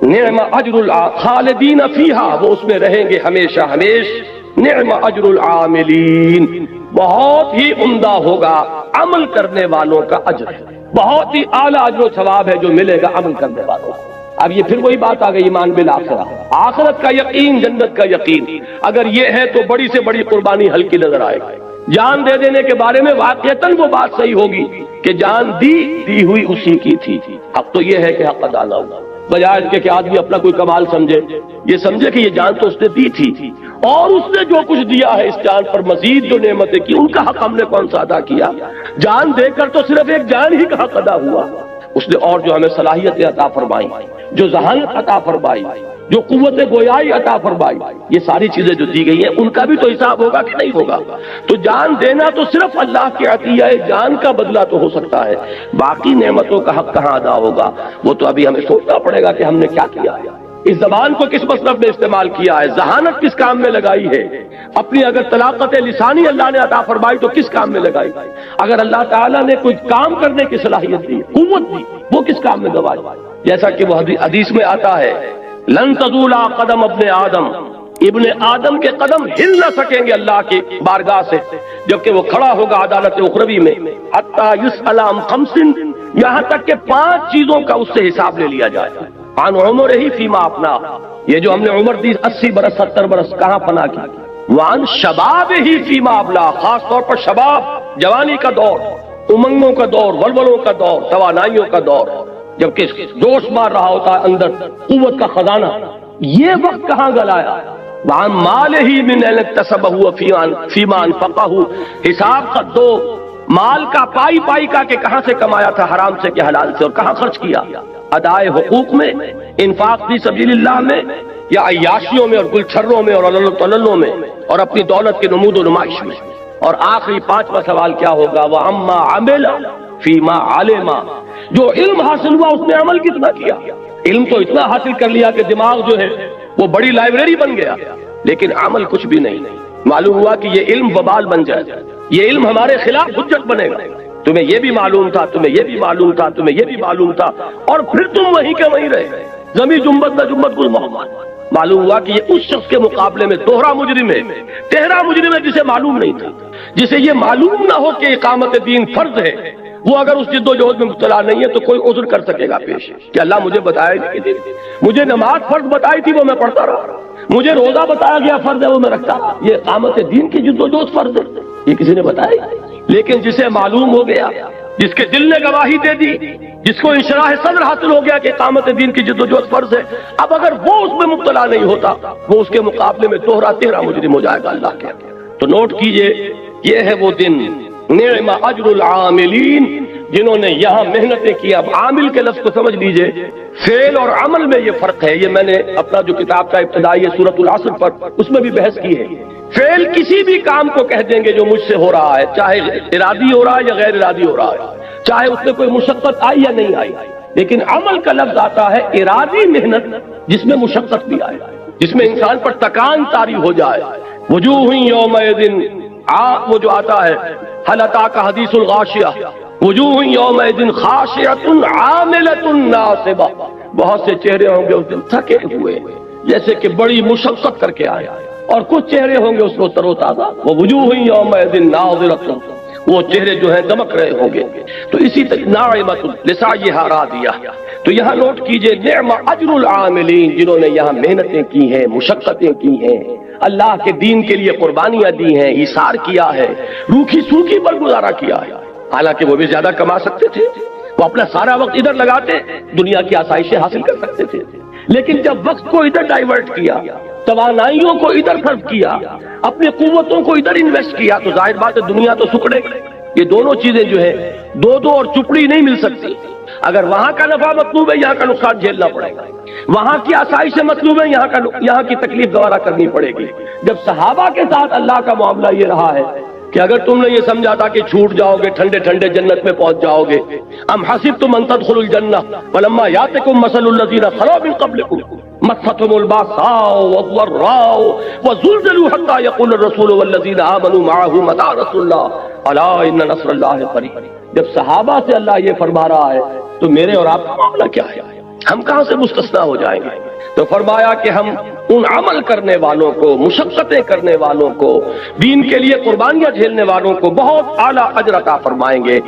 نعم اجر الخالدین فیہا، وہ اس میں رہیں گے ہمیشہ ہمیش، نعم اجر العاملین، بہت ہی عمدہ ہوگا عمل کرنے والوں کا اجر، بہت ہی اعلیٰ اجر و ثواب ہے جو ملے گا عمل کرنے والوں کو۔ اب یہ پھر وہی بات آ گئی ایمان بالآخرہ، آخرت کا یقین، جنت کا یقین۔ اگر یہ ہے تو بڑی سے بڑی قربانی ہلکی نظر آئے گی۔ جان دے دینے کے بارے میں واقعتاً وہ بات صحیح ہوگی کہ جان دی ہوئی اسی کی تھی، اب تو یہ ہے کہ حق ادا نہ ہوگا، بجائے اس کے کہ آدمی اپنا کوئی کمال سمجھے، یہ سمجھے کہ یہ جان تو اس نے دی تھی، اور اس نے جو کچھ دیا ہے اس جان پر مزید جو نعمتیں کی ان کا حق ہم نے کون سا ادا کیا؟ جان دے کر تو صرف ایک جان ہی کا حق ادا ہوا، اس نے اور جو ہمیں صلاحیتیں عطا فرمائی، جو ذہانت عطا فرمائی، جو قوت گویائی عطا فرمائی، یہ ساری چیزیں جو دی گئی ہیں ان کا بھی تو حساب ہوگا کہ نہیں ہوگا؟ تو جان دینا تو صرف اللہ کے عطیہ جان کا بدلہ تو ہو سکتا ہے، باقی نعمتوں کا حق کہاں ادا ہوگا؟ وہ تو ابھی ہمیں سوچنا پڑے گا کہ ہم نے کیا کیا ہے، اس زبان کو کس مصرف میں استعمال کیا ہے، ذہانت کس کام میں لگائی ہے، اپنی اگر طلاقت لسانی اللہ نے عطا فرمائی تو کس کام میں لگائی، اگر اللہ تعالیٰ نے کوئی کام کرنے کی صلاحیت دی، قوت دی، وہ کس کام میں گوائی؟ جیسا کہ وہ حدیث میں آتا ہے لن تزول قدم ابن آدم، ابن آدم کے قدم ہل نہ سکیں گے اللہ کی بارگاہ سے جبکہ وہ کھڑا ہوگا عدالت اخروی میں، حتی یسأل عن خمس، یہاں تک کہ 5 چیزوں کا اس سے حساب لے لیا جائے، عن عمرہ فیما افنا، یہ جو ہم نے عمر دی 80 برس 70 برس کہاں فنا کی، وعن شبابہ فیما ابلا، خاص طور پر شباب، جوانی کا دور، امنگوں کا دور، ولولوں کا دور، توانائیوں کا دور، جبکہ جوش مار رہا ہوتا ہے اندر قوت کا خزانہ، یہ وقت کہاں گلایا؟ وعن مالہ من این اکتسبہ فیما انفقہ، حساب کا دو مال کا پائی پائی کا کہ کہاں سے کمایا تھا، حرام سے کہ حلال سے، اور کہاں خرچ کیا، ادائے حقوق میں، انفاق فی سبیل اللہ میں، یا عیاشیوں میں اور گلچھروں میں اور عللوں میں، اور اپنی دولت کی نمود و نمائش میں، اور آخری 5واں سوال کیا ہوگا؟ وَعَمَّا عَمِلَ فِيمَا عَلِمَ، جو علم حاصل ہوا اس نے عمل کتنا کیا؟ علم تو اتنا حاصل کر لیا کہ دماغ جو ہے وہ بڑی لائبریری بن گیا، لیکن عمل کچھ بھی نہیں، معلوم ہوا کہ یہ علم وبال بن جائے، یہ علم ہمارے خلاف حجت بنے گا، تمہیں یہ بھی معلوم تھا، تمہیں یہ بھی معلوم تھا، تمہیں یہ بھی معلوم تھا، اور پھر تم وہیں کے وہیں رہے، زمین جنبت نہ جنبت گل محمد۔ معلوم ہوا کہ یہ اس شخص کے مقابلے میں دوہرا مجرم ہے، تہرا مجرم ہے، جسے معلوم نہیں تھا، جسے یہ معلوم نہ ہو کہ اقامت دین فرض ہے، وہ اگر اس جد و جہد میں مبتلا نہیں ہے تو کوئی عذر کر سکے گا پیش کہ اللہ مجھے بتایا نہیں، مجھے نماز فرض بتائی تھی وہ میں پڑھتا رہا، مجھے روزہ بتایا گیا فرض ہے وہ میں رکھتا رہا، یہ اقامت دین کی جد و جہد فرض ہے، یہ کسی نے بتایا؟ لیکن جسے معلوم ہو گیا، جس کے دل نے گواہی دے دی، جس کو انشراح صدر حاصل ہو گیا کہ اقامت دین کی جد و جہد فرض ہے، اب اگر وہ اس میں مبتلا نہیں ہوتا وہ اس کے مقابلے میں دوہرا تہرا مجرم ہو جائے گا اللہ کے۔ تو نوٹ کیجئے، یہ ہے وہ دن، نعم اجر العاملین، جنہوں نے یہاں محنتیں کی۔ اب عامل کے لفظ کو سمجھ لیجئے، فعل اور عمل میں یہ فرق ہے، یہ میں نے اپنا جو کتاب کا ابتدائی سورۃ العصر پر اس میں بھی بحث کی ہے۔ فعل کسی بھی کام کو کہہ دیں گے جو مجھ سے ہو رہا ہے، چاہے ارادی ہو رہا ہے یا غیر ارادی ہو رہا ہے، چاہے اس میں کوئی مشقت آئی یا نہیں آئی، لیکن عمل کا لفظ آتا ہے ارادی محنت جس میں مشقت بھی آئے، جس میں انسان پر تکان طاری ہو جائے۔ وجوہ یومئذ، وہ جو آتا ہے حل اتاک حدیث الغاشیہ، وجوہ یومئذ خاشعۃ عاملۃ ناصبہ، بہت سے چہرے ہوں گے اس دن تھکے ہوئے جیسے کہ بڑی مشقت کر کے آئے، اور کچھ چہرے ہوں گے اس کو تر و تازہ، وہ وجوہ یومئذ ناظرۃ، وہ چہرے جو ہیں دمک رہے ہوں گے۔ تو اسی طرح ناعمۃ لسعیھا راضیہ، تو یہاں نوٹ کیجئے نعم اجر العاملین، جنہوں نے یہاں محنتیں کی ہیں، مشقتیں کی ہیں، اللہ کے دین کے لیے قربانیاں دی ہیں، ایثار کیا ہے، روکھی سوکھی پر گزارا کیا ہے، حالانکہ وہ بھی زیادہ کما سکتے تھے، وہ اپنا سارا وقت ادھر لگاتے دنیا کی آسائشیں حاصل کر سکتے تھے، لیکن جب وقت کو ادھر ڈائیورٹ کیا، توانائیوں کو ادھر صرف کیا، اپنی قوتوں کو ادھر انویسٹ کیا، تو ظاہر بات ہے دنیا تو سکڑے گئی۔ یہ دونوں چیزیں جو ہے دو اور چپڑی نہیں مل سکتی، اگر وہاں کا نفع مطلوب ہے یہاں کا نقصان جھیلنا پڑے گا، وہاں کی آسائش مطلوب ہے یہاں کی تکلیف گوارا کرنی پڑے گی۔ جب صحابہ کے ساتھ اللہ کا معاملہ یہ رہا ہے کہ اگر تم نے یہ سمجھا تھا کہ چھوٹ جاؤ گے، ٹھنڈے ٹھنڈے جنت میں پہنچ جاؤ گے، ام حسبتم ان تدخلوا الجنہ ولما یاتکم مثل الذین خلوا من قبلکم مستهم الباساء والضراء وزلزلوا حتى يقول الرسول والذين آمنوا معه متى نصر الله الا ان نصر الله قریب۔ جب صحابہ سے اللہ یہ فرما رہا ہے تو میرے اور آپ کا معاملہ کیا ہے؟ ہم کہاں سے مستثنا ہو جائیں گے؟ تو فرمایا کہ ہم ان عمل کرنے والوں کو، مشقتیں کرنے والوں کو، دین کے لیے قربانیاں جھیلنے والوں کو بہت اعلیٰ اجر عطا فرمائیں گے۔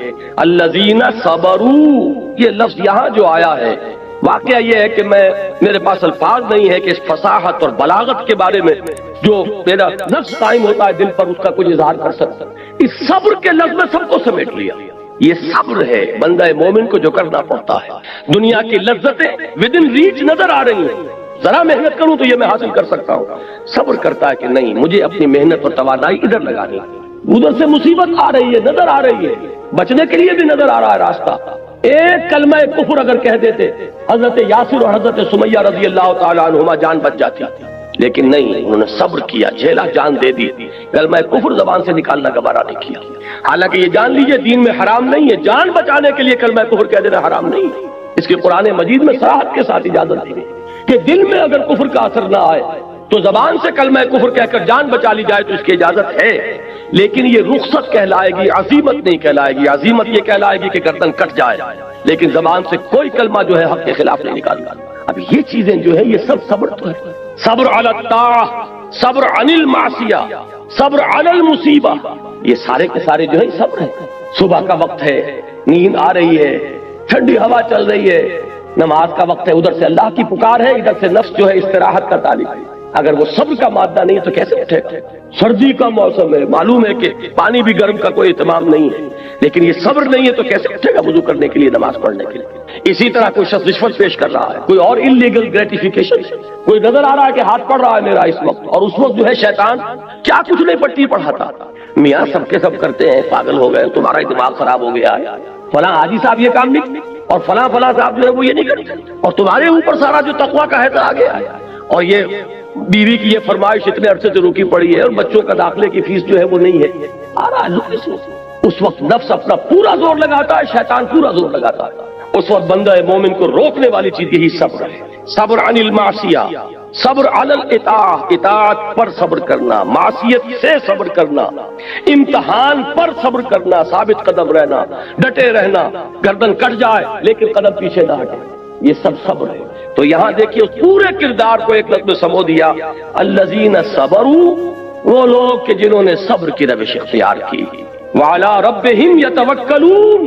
الذین صبروا، یہ لفظ یہاں جو آیا ہے، واقعہ یہ ہے کہ میرے پاس الفاظ نہیں ہے کہ اس فصاحت اور بلاغت کے بارے میں جو میرا نفس قائم ہوتا ہے دل پر اس کا کچھ اظہار کر سکتا۔ اس صبر کے لفظ میں سب کو سمیٹ لیا، یہ صبر ہے بندہ مومن کو جو کرنا پڑتا ہے۔ دنیا کی لذتیں ودن ریچ نظر آ رہی ہیں، ذرا محنت کروں تو یہ میں حاصل کر سکتا ہوں، صبر کرتا ہے کہ نہیں مجھے اپنی محنت اور توانائی ادھر لگانی، ادھر سے مصیبت آ رہی ہے، نظر آ رہی ہے، بچنے کے لیے بھی نظر آ رہا ہے راستہ، ایک کلمہ کفر اگر کہہ دیتے حضرت یاسر اور حضرت سمیہ رضی اللہ تعالیٰ عنہما جان بچ جاتی، لیکن نہیں، انہوں نے صبر کیا، جھیلا، جان دے دی، کلمہ کفر زبان سے نکالنا گوارا نہیں کیا۔ حالانکہ یہ جان لیجئے دین میں حرام نہیں ہے، جان بچانے کے لیے کلمہ کفر کہہ دینا حرام نہیں ہے، اس کی قرآن مجید میں صراحت کے ساتھ اجازت دی گئی کہ دل میں اگر کفر کا اثر نہ آئے تو زبان سے کلمہ کفر کہہ کر جان بچا لی جائے تو اس کی اجازت ہے، لیکن یہ رخصت کہلائے گی، عزیمت نہیں کہلائے گی۔ عزیمت یہ کہلائے گی کہ گردن کٹ جائے، لیکن زبان سے کوئی کلمہ جو ہے حق کے خلاف نہیں نکالنا۔ اب یہ چیزیں جو ہے یہ سب صبر تو ہے، صبر علی الطاعہ، صبر عن المعصیہ، صبر علی المصیبہ، یہ سارے کے سارے جو ہے صبر ہے۔ صبح کا وقت ہے، نیند آ رہی ہے، ٹھنڈی ہوا چل رہی ہے، نماز کا وقت ہے، ادھر سے اللہ کی پکار ہے، ادھر سے نفس جو ہے استراحت کا طالب ہے۔ اگر وہ صبر کا مادہ نہیں ہے تو کیسے اٹھے گا؟ سردی کا موسم ہے، معلوم ہے کہ پانی بھی گرم کا کوئی اہتمام نہیں ہے، لیکن یہ صبر نہیں ہے تو کیسے اٹھے گا وضو کرنے کے لیے، نماز پڑھنے کے لیے؟ اسی طرح کوئی شخص رشوت پیش کر رہا ہے، کوئی اور انلیگل گریٹیفیکیشن، کوئی نظر آ رہا ہے کہ ہاتھ پڑ رہا ہے میرا اس وقت، اور اس وقت جو ہے شیطان کیا کچھ نہیں پڑتی پڑھاتا، میاں سب کے سب کرتے ہیں، پاگل ہو گئے، تمہارا دماغ خراب ہو گیا ہے، فلاں حاجی صاحب یہ کام نہیں، اور فلاں صاحب جو ہے وہ یہ نہیں کرتے، اور تمہارے اوپر سارا جو تقویٰ کا ہے تو آگے آیا، اور یہ بیوی کی یہ فرمائش اتنے عرصے سے روکی پڑی ہے، اور بچوں کا داخلے کی فیس جو ہے وہ نہیں ہے، آ رہا ہے۔ اس وقت نفس اپنا پورا زور لگاتا ہے، شیطان پورا زور لگاتا ہے، اس وقت بندہ مومن کو روکنے والی چیز یہی صبر ہے۔ صبر عن المعصیہ، صبر علی الاطاعہ، اطاعت پر صبر کرنا، معصیت سے صبر کرنا، امتحان پر صبر کرنا، ثابت قدم رہنا، ڈٹے رہنا، گردن کٹ جائے لیکن قدم پیچھے نہ ہٹے، یہ سب صبر ہے۔ تو یہاں دیکھیے اس پورے کردار کو ایک لفظ میں سمو دیا، الذین صبروا، وہ لوگ کہ جنہوں نے صبر کی روش اختیار کی، وعلی ربہم یتوکلون،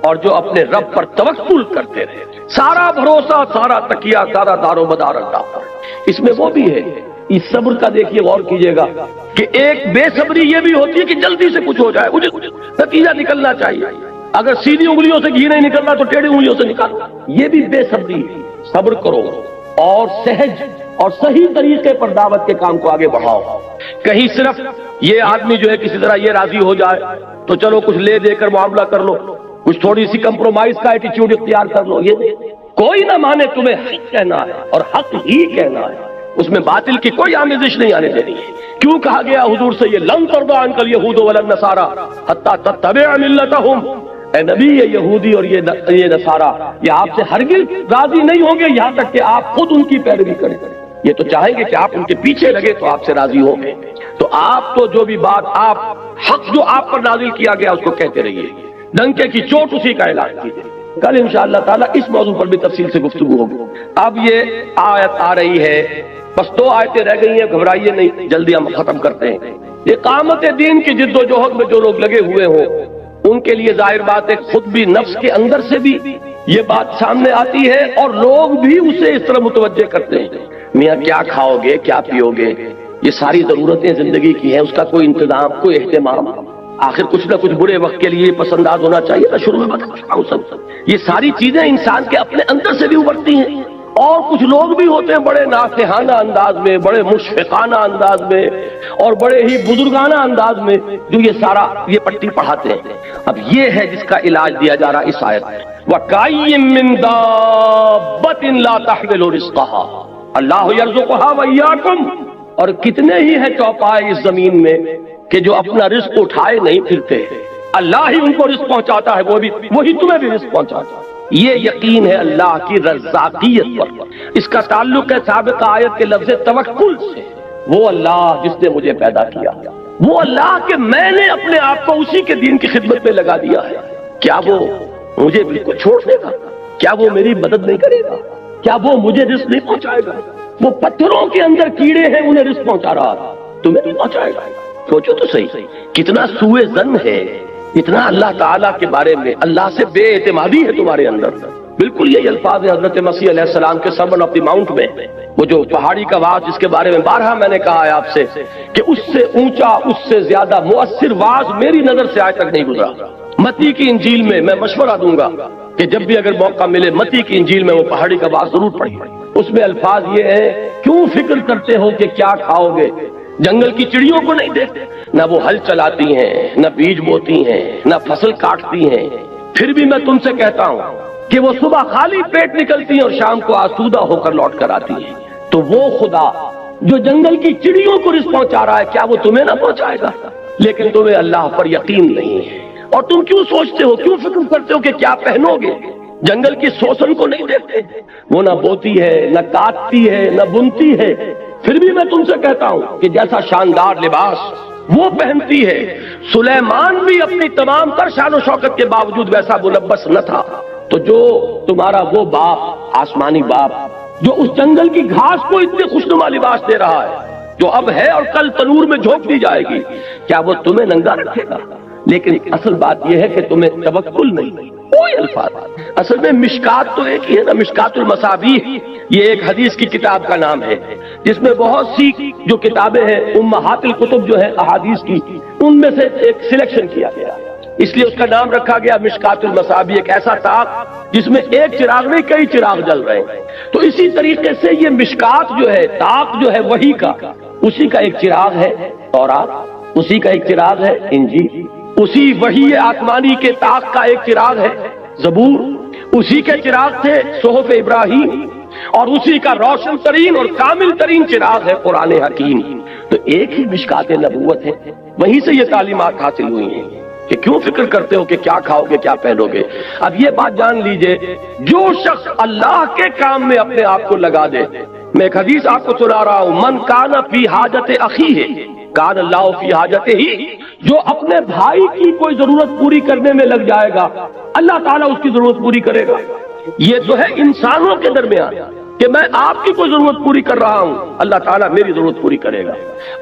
اور جو اپنے رب پر توکل کرتے رہے، سارا بھروسہ، سارا تکیہ، سارا دار و مدار اللہ پر۔ اس میں وہ بھی ہے، اس صبر کا دیکھیے غور کیجئے گا کہ ایک بے صبری یہ بھی ہوتی ہے کہ جلدی سے کچھ ہو جائے، مجھے نتیجہ نکلنا چاہیے، اگر سیدھی انگلیوں سے گھی نہیں نکلنا تو ٹیڑھی انگلیوں سے نکالو، یہ بھی بے صبری ہے۔ صبر کرو اور سہج اور صحیح طریقے پر دعوت کے کام کو آگے بڑھاؤ۔ کہیں صرف یہ آدمی جو ہے کسی طرح یہ راضی ہو جائے تو چلو کچھ لے دے کر معاملہ کر لو، کچھ تھوڑی سی کمپرومائز کا ایٹیچیوڈ اختیار کر لو، یہ کوئی نہ مانے تمہیں حق کہنا ہے اور حق ہی کہنا ہے، اس میں باطل کی کوئی آمیزش نہیں آنے دینی ہے۔ کیوں کہا گیا حضور سے یہ لن ترضی عنک الیہود ولا النصارى حتی تتبع ملتہم، اے نبی یہ یہودی اور یہ نصارہ یہ آپ سے ہرگز راضی نہیں ہوں گے یہاں تک کہ آپ خود ان کی پیروی کریں، یہ تو چاہیں گے کہ آپ ان کے پیچھے لگے تو آپ سے راضی ہوں گے۔ تو آپ تو جو بھی بات آپ حق جو آپ پر نازل کیا گیا اس کو کہتے رہیے، ڈنکے کی چوٹ اسی کا اعلان کیجیے۔ کل انشاءاللہ تعالیٰ اس موضوع پر بھی تفصیل سے گفتگو ہوگی۔ اب یہ آیت آ رہی ہے، بس 2 آیتیں رہ گئی ہیں، گھبرائیے نہیں، جلدی ہم ختم کرتے ہیں۔ اقامت دین کی جد و جہد میں جو لوگ لگے ہوئے ہوں ان کے لیے ظاہر بات ہے خود بھی نفس کے اندر سے بھی یہ بات سامنے آتی ہے اور لوگ بھی اسے اس طرح متوجہ کرتے ہیں، میاں کیا کھاؤ گے، کیا پیو گے، یہ ساری ضرورتیں زندگی کی ہیں، اس کا کوئی انتظام، کوئی اہتمام، آخر کچھ نہ کچھ برے وقت کے لیے پسنداز ہونا چاہیے نا، شروع میں بتاؤں سب یہ ساری چیزیں انسان کے اپنے اندر سے بھی ابھرتی ہیں۔ اور کچھ لوگ بھی ہوتے ہیں بڑے ناصحانہ انداز میں، بڑے مشفقانہ انداز میں اور بڑے ہی بزرگانہ انداز میں جو یہ سارا یہ پٹی پڑھاتے ہیں۔ اب یہ ہے جس کا علاج دیا جا رہا اس آیت میں، وَكَأَيٍّ مِّن دَابَّةٍ لَا تَحْمِلُ رِزْقَهَا اللَّهُ يَرْزُقُهَا وَإِيَّاكُمْ، اور کتنے ہی ہیں چوپائے اس زمین میں کہ جو اپنا رزق اٹھائے نہیں پھرتے، اللہ ہی ان کو رزق پہنچاتا ہے، وہی تمہیں بھی رزق پہنچاتا ہے۔ یہ یقین ہے اللہ کی رزاقیت پر، اس کا تعلق ہے سابق آیت کے لفظ توکل سے۔ وہ اللہ جس نے مجھے پیدا کیا، وہ اللہ کہ میں نے اپنے آپ کو اسی کے دین کی خدمت میں لگا دیا ہے، کیا وہ مجھے بالکل چھوڑ دے گا؟ کیا وہ میری مدد نہیں کرے گا؟ کیا وہ مجھے رزق نہیں پہنچائے گا؟ وہ پتھروں کے اندر کیڑے ہیں انہیں رزق پہنچا رہا، تمہیں نہیں پہنچائے گا؟ سوچو تو صحیح، کتنا سوء ظن ہے، اتنا اللہ تعالیٰ کے بارے میں اللہ سے بے اعتمادی ہے تمہارے اندر۔ بالکل یہی الفاظ ہیں حضرت مسیح علیہ السلام کے سرمن آف دی ماؤنٹ میں، وہ جو پہاڑی کا واعظ جس کے بارے میں بارہا میں نے کہا ہے آپ سے کہ اس سے اونچا، اس سے زیادہ مؤثر واعظ میری نظر سے آج تک نہیں گزرا۔ متی کی انجیل میں میں مشورہ دوں گا کہ جب بھی اگر موقع ملے متی کی انجیل میں وہ پہاڑی کا واعظ ضرور پڑھیے، اس میں الفاظ یہ ہیں، کیوں فکر کرتے ہو کہ کیا کھاؤ گے؟ جنگل کی چڑیوں کو نہیں دیکھتے، نہ وہ ہل چلاتی ہیں، نہ بیج بوتی ہیں، نہ فصل کاٹتی ہیں، پھر بھی میں تم سے کہتا ہوں کہ وہ صبح خالی پیٹ نکلتی ہیں اور شام کو آسودہ ہو کر لوٹ کر آتی ہیں، تو وہ خدا جو جنگل کی چڑیوں کو رزق پہنچا رہا ہے، کیا وہ تمہیں نہ پہنچائے گا؟ لیکن تمہیں اللہ پر یقین نہیں ہے، اور تم کیوں سوچتے ہو، کیوں فکر کرتے ہو کہ کیا پہنو گے؟ جنگل کی سوسن کو نہیں دیکھتے؟ وہ نہ بوتی ہے، نہ کاٹتی ہے، نہ بنتی ہے، پھر بھی میں تم سے کہتا ہوں کہ جیسا شاندار لباس وہ پہنتی ہے، سلیمان بھی اپنی تمام تر شان و شوکت کے باوجود ویسا ملبس نہ تھا۔ تو جو تمہارا وہ باپ، آسمانی باپ، جو اس جنگل کی گھاس کو اتنے خوشنما لباس دے رہا ہے، جو اب ہے اور کل تنور میں جھونک دی جائے گی، کیا وہ تمہیں ننگا رکھے گا؟ لیکن اصل بات یہ ہے کہ تمہیں توکل نہیں، کوئی الفاظ اصل میں مشکات تو ایک ہی ہے نا، مشکات المصابیح، یہ ایک حدیث کی کتاب کا نام ہے جس میں بہت سی جو کتابیں ہیں امہات الکتب جو ہے احادیث کی، ان میں سے ایک سلیکشن کیا گیا، اس لیے اس کا نام رکھا گیا مشکات المصابیح، ایک ایسا طاق جس میں ایک چراغ نہیں کئی چراغ جل رہے ہیں۔ تو اسی طریقے سے یہ مشکات جو ہے، طاق جو ہے وحی کا، اسی کا ایک چراغ ہے تورات، اسی کا ایک چراغ ہے انجیل، اسی وحی آسمانی کے طاق کا ایک چراغ ہے زبور، اسی کے چراغ تھے صحف ابراہیم، اور اسی کا روشن ترین اور کامل ترین چراغ ہے قرآن حکیم۔ تو ایک ہی مشکات نبوت ہے، وہیں سے یہ تعلیمات حاصل ہوئی ہیں کہ کیوں فکر کرتے ہو کہ کیا کھاؤ گے، کیا پہنو گے۔ اب یہ بات جان لیجئے، جو شخص اللہ کے کام میں اپنے آپ کو لگا دے، میں ایک حدیث آپ کو سنا رہا ہوں، من کان فی حاجت اخیہ کان اللہ فی حاجتہ ہی، جو اپنے بھائی کی کوئی ضرورت پوری کرنے میں لگ جائے گا، اللہ تعالیٰ اس کی ضرورت پوری کرے گا۔ یہ تو ہے انسانوں کے درمیان کہ میں آپ کی کوئی ضرورت پوری کر رہا ہوں، اللہ تعالیٰ میری ضرورت پوری کرے گا،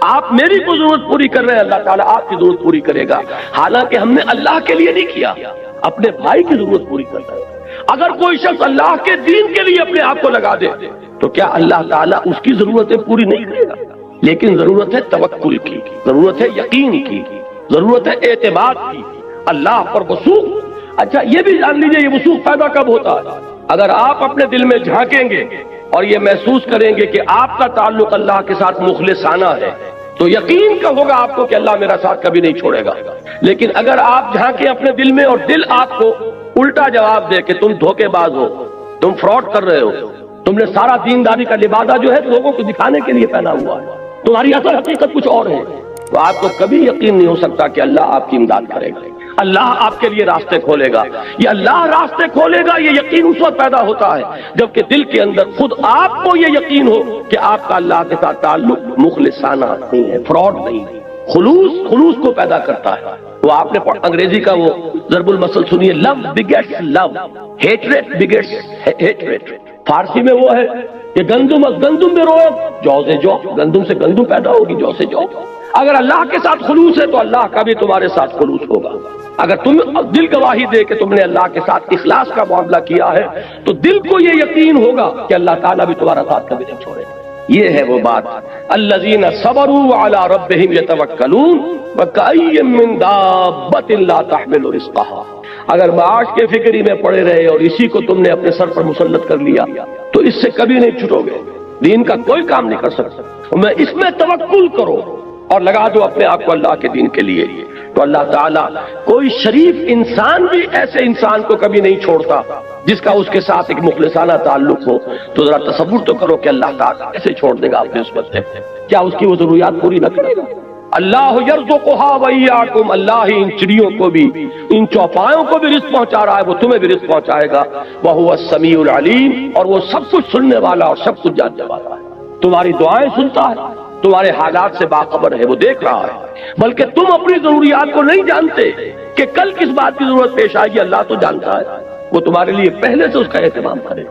آپ میری کوئی ضرورت پوری کر رہے ہیں، اللہ تعالیٰ آپ کی ضرورت پوری کرے گا۔ حالانکہ ہم نے اللہ کے لیے نہیں کیا، اپنے بھائی کی ضرورت پوری کر رہے ہیں۔ اگر کوئی شخص اللہ کے دین کے لیے اپنے آپ کو لگا دے تو کیا اللہ تعالیٰ اس کی ضرورتیں پوری نہیں کرے گا؟ لیکن ضرورت ہے توکل کی، ضرورت ہے یقین کی، ضرورت ہے اعتماد کی، اللہ پر وثوق۔ اچھا یہ بھی جان لیجئے، یہ وثوق پیدا کب ہوتا ہے؟ اگر آپ اپنے دل میں جھانکیں گے اور یہ محسوس کریں گے کہ آپ کا تعلق اللہ کے ساتھ مخلصانہ ہے، تو یقین کا ہوگا آپ کو کہ اللہ میرا ساتھ کبھی نہیں چھوڑے گا۔ لیکن اگر آپ جھانکیں اپنے دل میں اور دل آپ کو الٹا جواب دے کہ تم دھوکے باز ہو، تم فراڈ کر رہے ہو، تم نے سارا دینداری کا لبادہ جو ہے لوگوں کو دکھانے کے لیے پہنا ہوا ہے، تمہاری اصل حقیقت کچھ اور ہے، تو آپ کو کبھی یقین نہیں ہو سکتا کہ اللہ آپ کی امداد کرے گا، اللہ آپ کے لیے راستے کھولے گا۔ یہ اللہ راستے کھولے گا، یہ یقین اس وقت پیدا ہوتا ہے جبکہ دل کے اندر خود آپ کو یہ یقین ہو کہ آپ کا اللہ کے ساتھ تعلق مخلصانہ نہیں ہے، فراڈ نہیں ہے۔ خلوص کو پیدا کرتا ہے۔ وہ آپ نے انگریزی کا وہ ضرب المثل سنیے، لو بگیٹس لو، ہیٹریٹ بگیٹس ہیٹریٹ۔ فارسی میں وہ ہے کہ گندم میں رو، جو سے جو، گندم سے گندم پیدا ہوگی، جو سے جو۔ اگر اللہ کے ساتھ خلوص ہے تو اللہ کا بھی تمہارے ساتھ خلوص ہوگا۔ اگر تم دل گواہی دے کہ تم نے اللہ کے ساتھ اخلاص کا معاملہ کیا ہے تو دل کو یہ یقین ہوگا کہ اللہ تعالیٰ بھی تمہارا ساتھ کبھی نہیں چھوڑے گا۔ یہ ہے وہ بات، الذین صبروا علی ربہم یتوکلون وکأین من دابۃ لا تحمل رزقها۔ اگر معاش کے فکری میں پڑے رہے اور اسی کو تم نے اپنے سر پر مسلط کر لیا تو اس سے کبھی نہیں چھٹو گے، دین کا کوئی کام نہیں کر سکتا۔ میں اس میں توکل کرو اور لگا دو اپنے آپ کو اللہ کے دین کے لیے، تو اللہ تعالیٰ کوئی شریف انسان بھی ایسے انسان کو کبھی نہیں چھوڑتا جس کا اس کے ساتھ ایک مخلصانہ تعلق ہو۔ تو ذرا تصور تو کرو کہ اللہ تعالیٰ کیسے چھوڑ دے گا اپنے نسبت سے، کیا اس کی وہ ضروریات پوری نہ کرے گا؟ اللہ یرزقھا وایاکم، اللہ ہی ان چڑیوں کو بھی، ان چوپایوں کو بھی رزق پہنچا رہا ہے، وہ تمہیں بھی رزق پہنچائے گا۔ وہو السمیع العلیم، اور وہ سب کچھ سننے والا اور سب کچھ جاننے والا ہے، تمہاری دعائیں سنتا ہے، تمہارے حالات سے باخبر ہے، وہ دیکھ رہا ہے۔ بلکہ تم اپنی ضروریات کو نہیں جانتے کہ کل کس بات کی ضرورت پیش آئے گی، اللہ تو جانتا ہے، وہ تمہارے لیے پہلے سے اس کا اہتمام کرے۔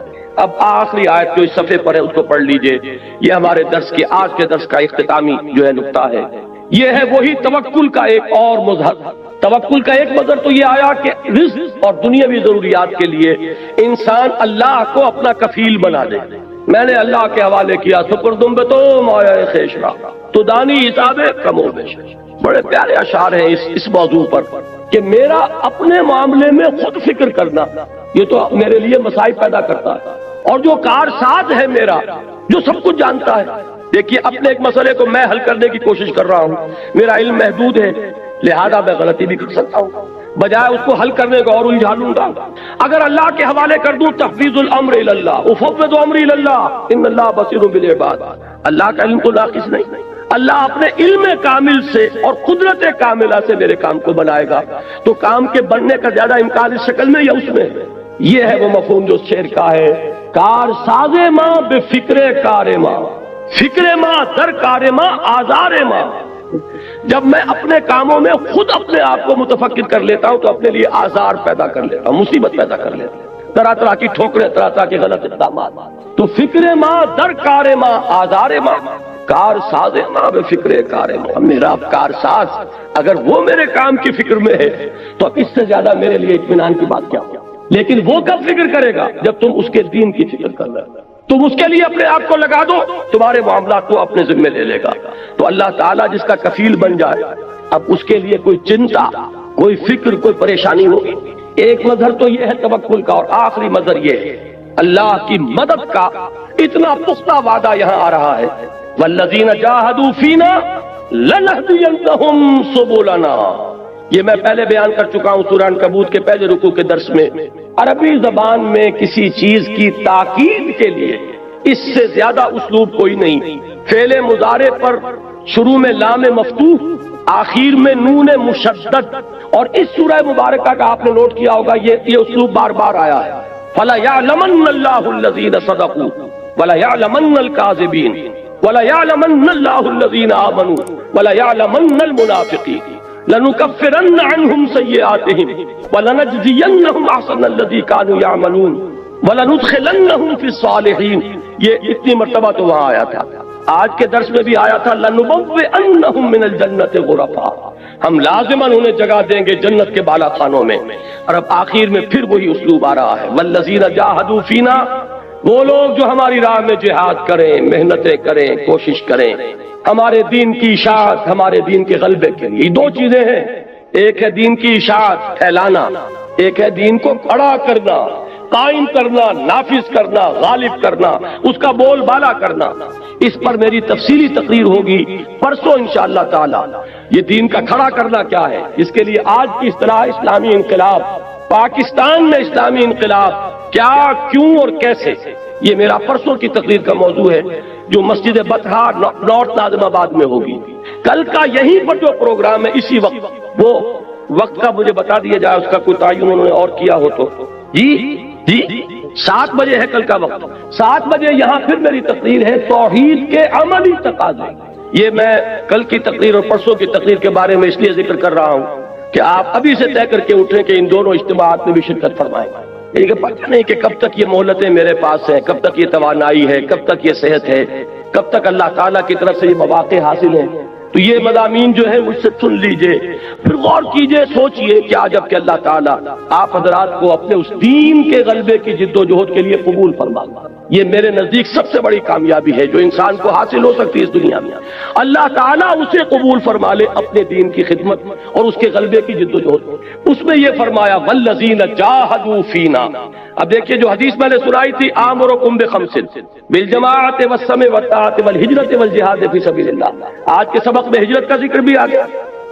اب آخری آیت جو اس صفحے پر ہے اس کو پڑھ لیجئے، یہ ہمارے درس کے آج کے درس کا اختتامی جو ہے نقطہ ہے، یہ ہے وہی توکل کا ایک اور مظہر۔ توکل کا ایک مظہر تو یہ آیا کہ رزق اور دنیاوی ضروریات کے لیے انسان اللہ کو اپنا کفیل بنا دے۔ میں نے اللہ کے حوالے کیا، سپردم بتو مایا خیشرا تو دانی حساب کم و بیش۔ بڑے پیارے اشعار ہیں اس موضوع پر کہ میرا اپنے معاملے میں خود فکر کرنا یہ تو میرے لیے مسائل پیدا کرتا ہے، اور جو کارساز ہے میرا، جو سب کچھ جانتا ہے۔ دیکھیے اپنے ایک مسئلے کو میں حل کرنے کی کوشش کر رہا ہوں، میرا علم محدود ہے، لہذا میں غلطی بھی کر سکتا ہوں، بجائے اس کو حل کرنے کو اور الجھا لوں گا. اگر اللہ کے حوالے کر دوں تفویض الامر الی اللہ، افوض امری الی اللہ ان اللہ بصیر بالعباد، اللہ کا علم تو ناقص نہیں، اللہ اپنے علم کامل سے اور قدرت کاملہ سے میرے کام کو بنائے گا. تو کام کے بننے کا زیادہ امکان اس شکل میں یا اس میں ہے. یہ ہے وہ مفہوم جو شعر کا ہے، کار ساز ماں بے فکر کار ماں، فکر ماں در کار ماں آزار ماں. جب میں اپنے کاموں میں خود اپنے آپ کو متفکر کر لیتا ہوں تو اپنے لیے آزار پیدا کر لیتا ہوں، مصیبت پیدا کر لیتا ہوں، طرح طرح کی ٹھوکریں، طرح طرح کے غلط اقدامات. تو فکر ماں در کار ماں آزار ماں، کار ساز ماں بے فکر کار ماں. میرا کار ساز اگر وہ میرے کام کی فکر میں ہے تو اب اس سے زیادہ میرے لیے اطمینان کی بات کیا ہو. لیکن وہ کب فکر کرے گا؟ جب تم اس کے دین کی فکر کر رہے ہو. تم اس کے لیے اپنے آپ کو لگا دو، تمہارے معاملات کو اپنے ذمے لے لے گا. تو اللہ تعالیٰ جس کا کفیل بن جائے، اب اس کے لیے کوئی چنتا، کوئی فکر، کوئی پریشانی ہوگی. ایک مظہر تو یہ ہے توکل کا، اور آخری مظہر یہ ہے اللہ کی مدد کا اتنا پختہ وعدہ یہاں آ رہا ہے. والذین جاہدوا فینا لنہدینہم سبلنا. یہ میں پہلے بیان کر چکا ہوں سورہ عنکبوت کے پہلے رکوع کے درس میں. عربی زبان میں کسی چیز کی تاکید کے لیے اس سے زیادہ اسلوب کوئی نہیں. فعل مضارع پر شروع میں لام مفتوح، آخر میں نون مشدد، اور اس سورہ مبارکہ کا آپ نے نوٹ کیا ہوگا یہ اسلوب بار بار آیا ہے. فَلَيَعْلَمَنَّ اللَّهُ الَّذِينَ صَدَقُوا وَلَيَعْلَمَنَّ الْكَاذِبِينَ وَلَيَعْلَمَنَّ اللَّهُ الَّذِينَ آمَنُوا وَلَيَعْلَمَنَّ الْمُنَافِقِينَ لَنُكَفِّرَنَّ عَنْهُمْ سَيِّئَاتِهِمْ وَلَنَجْزِيَنَّهُمْ أَحْسَنَ الَّذِي كَانُوا يَعْمَلُونَ وَلَنُدْخِلَنَّهُمْ فِي الصَّالِحِينَ. یہ اتنی مرتبہ تو وہاں آیا تھا. آج کے درس میں بھی آیا تھا لَنُبَوِّئَنَّهُمْ مِنَ الْجَنَّةِ غُرَفًا، ہم لازماً انہیں جگہ دیں گے جنت کے بالا خانوں میں. اور اب آخر میں پھر وہی اسلوب آ رہا ہے وَالَّذِينَ جَاهَدُوا فِينَا، وہ لوگ جو ہماری راہ میں جہاد کریں، محنتیں کریں، کوشش کریں ہمارے دین کی اشاعت، ہمارے دین کے غلبے کے لیے. دو چیزیں ہیں، ایک ہے دین کی اشاعت، پھیلانا، ایک ہے دین کو کھڑا کرنا، قائم کرنا، نافذ کرنا، غالب کرنا، اس کا بول بالا کرنا. اس پر میری تفصیلی تقریر ہوگی پرسوں انشاءاللہ تعالی. یہ دین کا کھڑا کرنا کیا ہے، اس کے لیے آج کی اصطلاح اسلامی انقلاب، پاکستان میں اسلامی انقلاب کیا، کیوں اور کیسے، یہ میرا پرسوں کی تقریر کا موضوع ہے جو مسجد بطحا نارتھ ناظم آباد میں ہوگی. کل کا یہیں پر جو پروگرام ہے اسی وقت، وہ وقت کا مجھے بتا دیا جائے، اس کا کوئی تعین انہوں نے اور کیا ہو تو. جی 7 بجے ہے کل کا وقت. 7 بجے یہاں پھر میری تقریر ہے توحید کے عملی تقاضے. یہ میں کل کی تقریر اور پرسوں کی تقریر کے بارے میں اس لیے ذکر کر رہا ہوں کہ آپ ابھی سے طے کر کے اٹھیں کہ ان دونوں اجتماعات میں بھی شرکت فرمائیں. کہ پتہ نہیں کہ کب تک یہ مہلتیں میرے پاس ہیں، کب تک یہ توانائی ہے، کب تک یہ صحت ہے، کب تک اللہ تعالیٰ کی طرف سے یہ مواقع حاصل ہیں. تو یہ مضامین جو ہے مجھ سے سن لیجئے، پھر غور کیجئے، سوچئے کہ جب کہ اللہ تعالیٰ آپ حضرات کو اپنے اس دین کے غلبے کی جد و جہد کے لیے قبول فرما. یہ میرے نزدیک سب سے بڑی کامیابی ہے جو انسان کو حاصل ہو سکتی ہے اس دنیا میں. اللہ تعالیٰ اسے قبول فرما لے اپنے دین کی خدمت اور اس کے غلبے کی جد و جہد. اس میں یہ فرمایا والذین جاہدوا فینا. اب دیکھیے جو حدیث میں نے سنائی تھی آمرکم بخمس بالجماعت والسمع والطاعت والہجرت والجہاد فی سبیل اللہ، آج کے سبق میں ہجرت کا ذکر بھی آ گیا.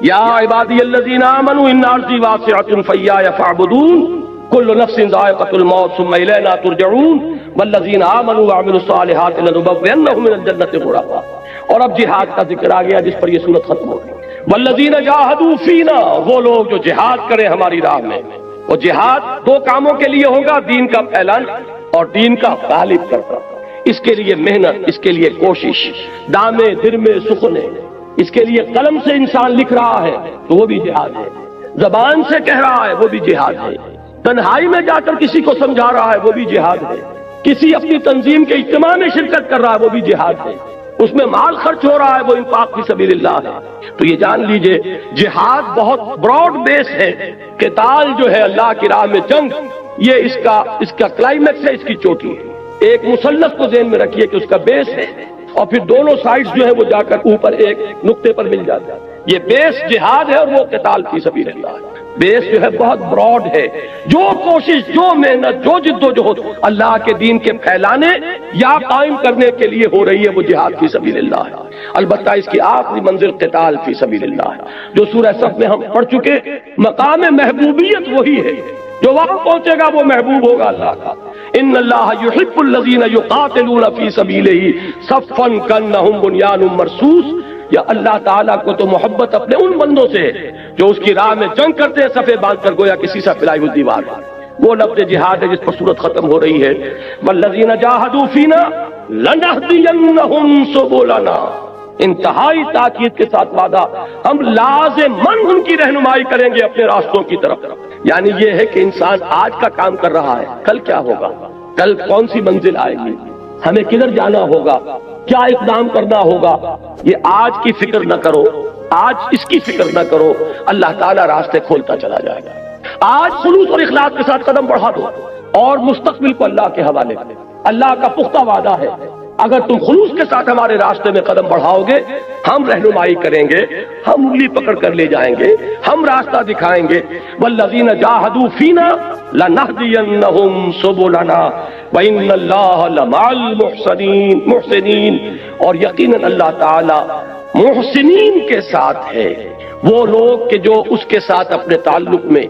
یا عبادی الذین آمنوا ان ارضی واسعۃ فایایا فاعبدون کل نفس ذائقۃ الموت ثم الینا ترجعون والذین آمنوا وعملوا الصالحات لنبوئنہم من الجنۃ غرفا. اور اب جہاد کا ذکر آ گیا جس پر یہ سورت ختم ہو گئی. والذین جاہدوا فینا، وہ لوگ جو جہاد کریں ہماری راہ میں. اور جہاد 2 کاموں کے لیے ہوگا، دین کا پھیلانا اور دین کا غالب کرنا. اس کے لیے محنت، اس کے لیے کوشش، دامے درمے سخنے. اس کے لیے قلم سے انسان لکھ رہا ہے تو وہ بھی جہاد ہے، زبان سے کہہ رہا ہے وہ بھی جہاد ہے، تنہائی میں جا کر کسی کو سمجھا رہا ہے وہ بھی جہاد ہے، کسی اپنی تنظیم کے اجتماع میں شرکت کر رہا ہے وہ بھی جہاد ہے، اس میں مال خرچ ہو رہا ہے وہ انفاق فی سبیل اللہ ہے. تو یہ جان لیجئے جہاد بہت براڈ بیس ہے. قتال جو ہے اللہ کی راہ میں جنگ، یہ اس کا کلائمیکس ہے، اس کی چوٹی ہے. ایک مثلث کو ذہن میں رکھیے کہ اس کا بیس ہے اور پھر دونوں سائڈز جو ہے وہ جا کر اوپر ایک نقطے پر مل جاتا ہے. یہ بیس جہاد ہے اور وہ قتال فی سبیل اللہ ہے. بیس جو ہے بہت براڈ ہے. جو کوشش، جو محنت، جو جدوجہد اللہ کے دین کے پھیلانے یا قائم کرنے کے لیے ہو رہی ہے وہ جہاد فی سبیل اللہ ہے. البتہ اس کی آخری منزل قتال فی سبیل اللہ ہے، جو سورہ صف میں ہم پڑھ چکے. مقام محبوبیت وہی ہے، جو وہاں پہنچے گا وہ محبوب ہوگا اللہ کا. ان اللہ یحب الذین یقاتلون فی سبیلہ صفا کانہم بنیان مرصوص. یا اللہ تعالیٰ کو تو محبت اپنے ان بندوں سے ہے جو اس کی راہ میں جنگ کرتے ہیں صفے باندھ کر گویا کسی سے پھیلائی ہوئی دیوار. وہ لفظ جہاد ہے جس پر صورت ختم ہو رہی ہے. والذین جاہدوا فینا لنہدینہم سبلنا. انتہائی تاکید کے ساتھ وعدہ، ہم لازماً ان کی رہنمائی کریں گے اپنے راستوں کی طرف. یعنی یہ ہے کہ انسان آج کا کام کر رہا ہے، کل کیا ہوگا، کل کون سی منزل آئے گی، ہمیں کدھر جانا ہوگا، کیا اقدام کرنا ہوگا، یہ آج کی فکر نہ کرو، آج اس کی فکر نہ کرو. اللہ تعالیٰ راستے کھولتا چلا جائے گا. آج خلوص اور اخلاص کے ساتھ قدم بڑھا دو اور مستقبل کو اللہ کے حوالے کرے. اللہ کا پختہ وعدہ ہے، اگر تم خلوص کے ساتھ ہمارے راستے میں قدم بڑھاؤ گے، ہم رہنمائی کریں گے، ہم انگلی پکڑ کر لے جائیں گے، ہم راستہ دکھائیں گے. والذین جاہدوا فینا لنہدینہم سبلنا وإن اللہ لمع المحسنین. اور یقیناً اللہ تعالی محسنین کے ساتھ ہے، وہ لوگ کہ جو اس کے ساتھ اپنے تعلق میں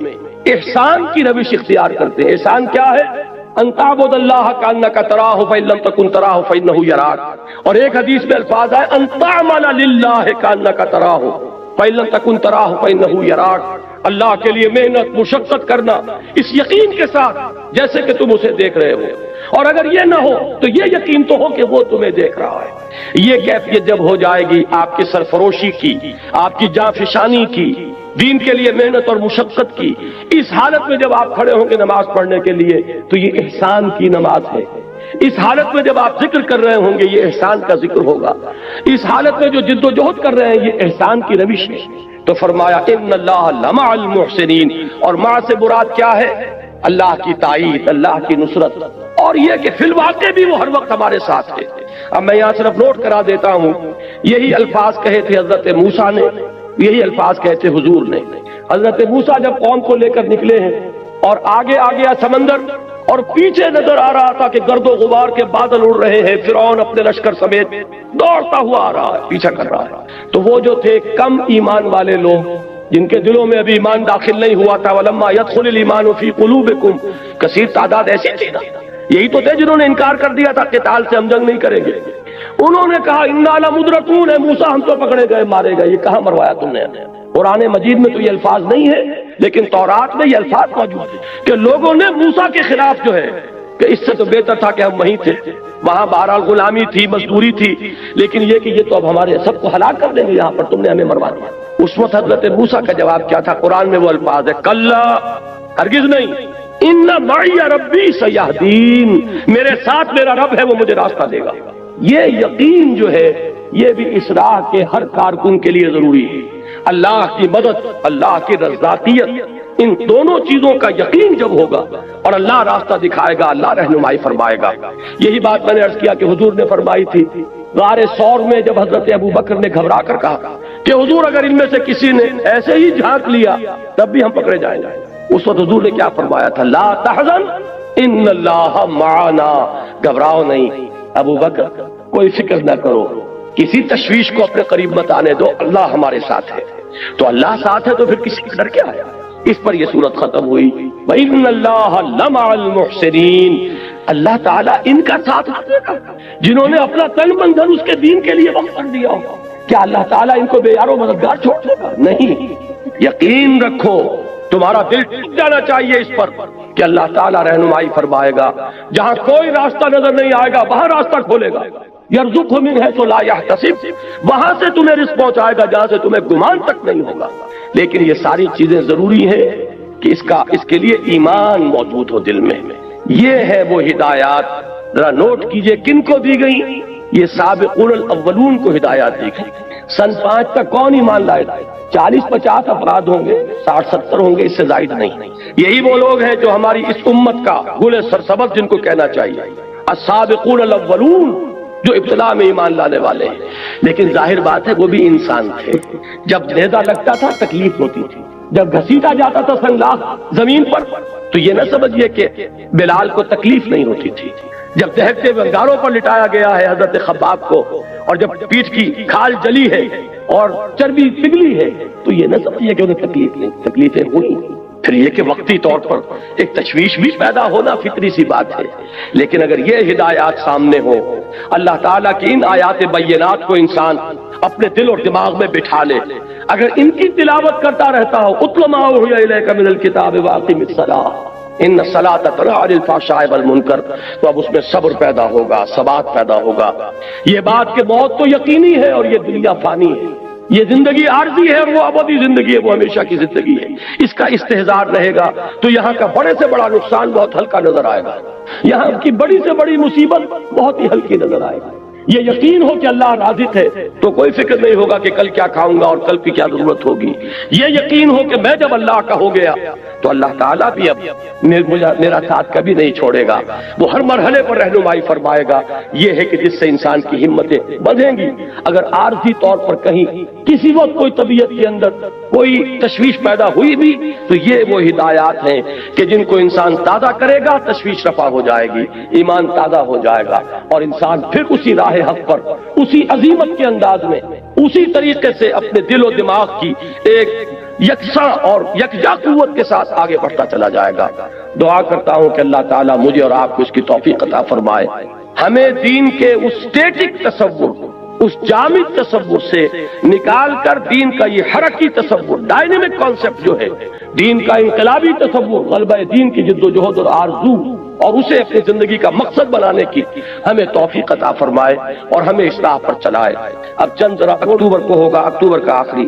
احسان کی روش اختیار کرتے ہیں. احسان کیا ہے؟ ان تعبد اللہ کانک تراہ فإن لم تکن تراہ فإنہ یراک. اور ایک حدیث میں الفاظ ہے ان تعمل للہ کانک تراہ فإن لم تکن تراہ فإنہ یراک. اللہ کے لیے محنت مشقت کرنا اس یقین کے ساتھ جیسے کہ تم اسے دیکھ رہے ہو، اور اگر یہ نہ ہو تو یہ یقین تو ہو کہ وہ تمہیں دیکھ رہا ہے. یہ کیفیت جب ہو جائے گی آپ کی سرفروشی کی، آپ کی جانفشانی کی، دین کے لیے محنت اور مشقت کی، اس حالت میں جب آپ کھڑے ہوں گے نماز پڑھنے کے لیے تو یہ احسان کی نماز ہے. اس حالت میں جب آپ ذکر کر رہے ہوں گے یہ احسان کا ذکر ہوگا. اس حالت میں جو جد و جہد کر رہے ہیں یہ احسان کی روش ہے. تو فرمایا ان اللہ لمع المحسنین. اور مع سے مراد کیا ہے؟ اللہ کی تائید، اللہ کی نصرت، اور یہ کہ فی الواقع بھی وہ ہر وقت ہمارے ساتھ ہے. اب میں یہاں صرف نوٹ کرا دیتا ہوں، یہی الفاظ کہے تھے حضرت موسیٰ نے، یہی الفاظ کہتے حضور نے. حضرت موسیٰ جب قوم کو لے کر نکلے ہیں اور آگے آ گیا سمندر اور پیچھے نظر آ رہا تھا کہ گرد و غبار کے بادل اڑ رہے ہیں، فرعون اپنے لشکر سمیت دوڑتا ہوا آ رہا ہے، پیچھا کر رہا ہے. تو وہ جو تھے کم ایمان والے لوگ جن کے دلوں میں ابھی ایمان داخل نہیں ہوا تھا، وَلَمَّا يَدْخُلِ الْإِيمَانُ فِي قُلُوبِكُمْ، کثیر تعداد ایسی تھی نا، یہی تو تھے جنہوں نے انکار کر دیا تھا قتال سے ہم جنگ نہیں کریں گے. انہوں نے کہا اِنَّا لَمُدْرَكُونَ، اے موسیٰ ہم تو پکڑے گئے، مارے گئے. یہ کہاں مروایا تم نے؟ قرآن مجید میں تو یہ الفاظ نہیں ہے، لیکن تورات میں یہ الفاظ موجود ہیں کہ لوگوں نے موسیٰ کے خلاف جو ہے کہ اس سے تو بہتر تھا کہ ہم وہیں تھے، وہاں بہرحال غلامی تھی، مزدوری تھی، لیکن یہ کہ یہ تو اب ہمارے سب کو ہلاک کر دیں گے، یہاں پر تم نے ہمیں مروا دیا. اس وقت حضرت موسیٰ کا جواب کیا تھا؟ قرآن میں وہ الفاظ ہے کلا، ہرگز نہیں، ان معی ربی سیہدین، میرے ساتھ میرا رب ہے وہ مجھے راستہ دے گا. یہ یقین جو ہے یہ بھی اس راہ کے ہر کارکن کے لیے ضروری ہے. اللہ کی مدد، اللہ کی رضاقیت، ان دونوں چیزوں کا یقین جب ہوگا اور اللہ راستہ دکھائے گا، اللہ رہنمائی فرمائے گا. یہی بات میں نے عرض کیا کہ حضور نے فرمائی تھی غار ثور میں جب حضرت ابو بکر نے گھبرا کر کہا کہ حضور اگر ان میں سے کسی نے ایسے ہی جھانک لیا تب بھی ہم پکڑے جائیں گے. اس وقت حضور نے کیا فرمایا تھا؟ لا تحزن ان اللہ معنا، گھبراؤ نہیں ابو بکر، کوئی فکر نہ کرو، کسی تشویش کو اپنے قریب مت آنے دو، اللہ ہمارے ساتھ ہے. تو اللہ ساتھ ہے تو پھر کسی کا ڈر کیا ہے؟ اس پر یہ صورت ختم ہوئی. وَإِنَّ اللَّهَ لَمَعَ الْمُحْسِنِينَ، اللہ تعالیٰ ان کا ساتھ دے گا جنہوں نے اپنا تن من دھن اس کے دین کے لیے وقف کر دیا ہو. کیا اللہ تعالیٰ ان کو بے یار و مددگار چھوڑ دے گا؟ نہیں. یقین رکھو، تمہارا دل ٹک جانا چاہیے اس پر کہ اللہ تعالیٰ رہنمائی فرمائے گا. جہاں کوئی راستہ نظر نہیں آئے گا وہاں راستہ کھولے گا. یرزقہ من حیث لا یحتسب، وہاں سے تمہیں رزق پہنچائے گا جہاں سے تمہیں گمان تک نہیں ہوگا. لیکن یہ ساری چیزیں ضروری ہیں کہ اس کے لیے ایمان موجود ہو دل میں. یہ ہے وہ ہدایات، ذرا نوٹ کیجئے کن کو دی گئی. یہ سابقون الاولون کو ہدایات دی گئی. سن 5 تک کون ایمان لائے؟ 40-50 افراد ہوں گے، 60-70 ہوں گے، اس سے زائد نہیں. یہی وہ لوگ ہیں جو ہماری اس امت کا گل سرسبز جن کو کہنا چاہیے السابقون الاولون، جو ابتدا میں ایمان لانے والے ہیں. لیکن ظاہر بات ہے وہ بھی انسان تھے. جب نیزہ لگتا تھا تکلیف ہوتی تھی، جب گھسیٹا جاتا تھا سنگلاخ زمین پر تو یہ نہ سمجھیے کہ بلال کو تکلیف نہیں ہوتی تھی. جب دہکتے ہوئے انگاروں پر لٹایا گیا ہے حضرت خباب کو، اور جب پیٹھ کی کھال جلی ہے اور چربی پگھلی ہے تو یہ نہ سمجھیے کہ انہیں تکلیف نہیں، تکلیفیں ہوئی. پھر یہ کہ وقتی طور پر ایک تشویش بھی پیدا ہونا فطری سی بات ہے، لیکن اگر یہ ہدایات سامنے ہو، اللہ تعالیٰ کی ان آیات بینات کو انسان اپنے دل اور دماغ میں بٹھا لے، اگر ان کی تلاوت کرتا رہتا ہو، اتل ما اوحی الیک من الکتاب واقم الصلاۃ ان الصلاۃ تنہی عن الفحشاء والمنکر، تو اب اس میں صبر پیدا ہوگا، ثبات پیدا ہوگا. یہ بات کہ موت تو یقینی ہے اور یہ دنیا فانی ہے، یہ زندگی عارضی ہے اور وہ ابدی زندگی ہے، وہ ہمیشہ کی زندگی ہے. اس کا استحضار رہے گا تو یہاں کا بڑے سے بڑا نقصان بہت ہلکا نظر آئے گا، یہاں کی بڑی سے بڑی مصیبت بہت ہی ہلکی نظر آئے گا. یہ یقین ہو کہ اللہ رازق ہے تو کوئی فکر نہیں ہوگا کہ کل کیا کھاؤں گا اور کل کی کیا ضرورت ہوگی. یہ یقین ہو کہ میں جب اللہ کا ہو گیا تو اللہ تعالیٰ بھی اب میرا ساتھ کبھی نہیں چھوڑے گا، وہ ہر مرحلے پر رہنمائی فرمائے گا. یہ ہے کہ جس سے انسان کی ہمتیں بڑھیں گی. اگر عارضی طور پر کہیں کسی وقت کوئی طبیعت کے اندر کوئی تشویش پیدا ہوئی بھی تو یہ وہ ہدایات ہیں کہ جن کو انسان تازہ کرے گا تشویش رفع ہو جائے گی، ایمان تازہ ہو جائے گا اور انسان پھر اسی راہ حق پر اسی عظیمت کے انداز میں اسی طریقے سے اپنے دل و دماغ کی ایک یکساں اور یکجا قوت کے ساتھ آگے بڑھتا چلا جائے گا. دعا کرتا ہوں کہ اللہ تعالیٰ مجھے اور آپ کو اس کی توفیق عطا فرمائے. ہمیں دین کے اس اسٹیٹک تصور، اس جامد تصور سے نکال کر دین کا یہ حرکی تصور، ڈائنامک کانسیپٹ جو ہے، دین کا انقلابی تصور، غلبہ دین کی جد و جہد اور آرزو اور اسے اپنی زندگی کا مقصد بنانے کی ہمیں توفیق عطا فرمائے اور ہمیں اصلاح پر چلائے. اب چند ذرا اکتوبر کو ہوگا، اکتوبر کا آخری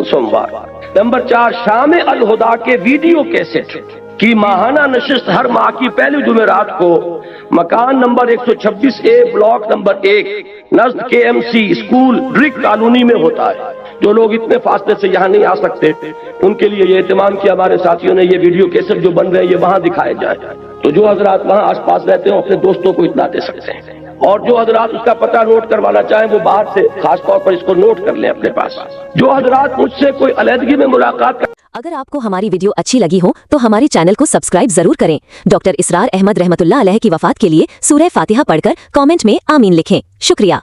سوموار. نمبر 4، شام الہدا کے ویڈیو کیسٹ کی ماہانہ نشست ہر ماہ کی پہلی جمعرات کو مکان نمبر 126A بلاک نمبر 1 نزد KMC اسکول برک کالونی میں ہوتا ہے. جو لوگ اتنے فاصلے سے یہاں نہیں آ سکتے ان کے لیے یہ اہتمام کیا ہمارے ساتھیوں نے، یہ ویڈیو کیسٹ جو بن رہے ہیں یہ وہاں دکھائے جائیں. تو جو حضرات وہاں آس پاس رہتے ہیں اپنے دوستوں کو اطلاع دے سکتے ہیں، اور جو حضرات اس کا پتہ نوٹ کروانا چاہیں وہ باہر سے خاص طور پر اس کو نوٹ کر لیں اپنے پاس. جو حضرات مجھ سے کوئی علیحدگی میں ملاقات اگر آپ کو ہماری ویڈیو اچھی لگی ہو تو ہمارے چینل کو سبسکرائب ضرور کریں. ڈاکٹر اسرار احمد رحمۃ اللہ علیہ کی وفات کے لیے سورہ فاتحہ پڑھ کر کامنٹ میں آمین لکھیں. شکریہ.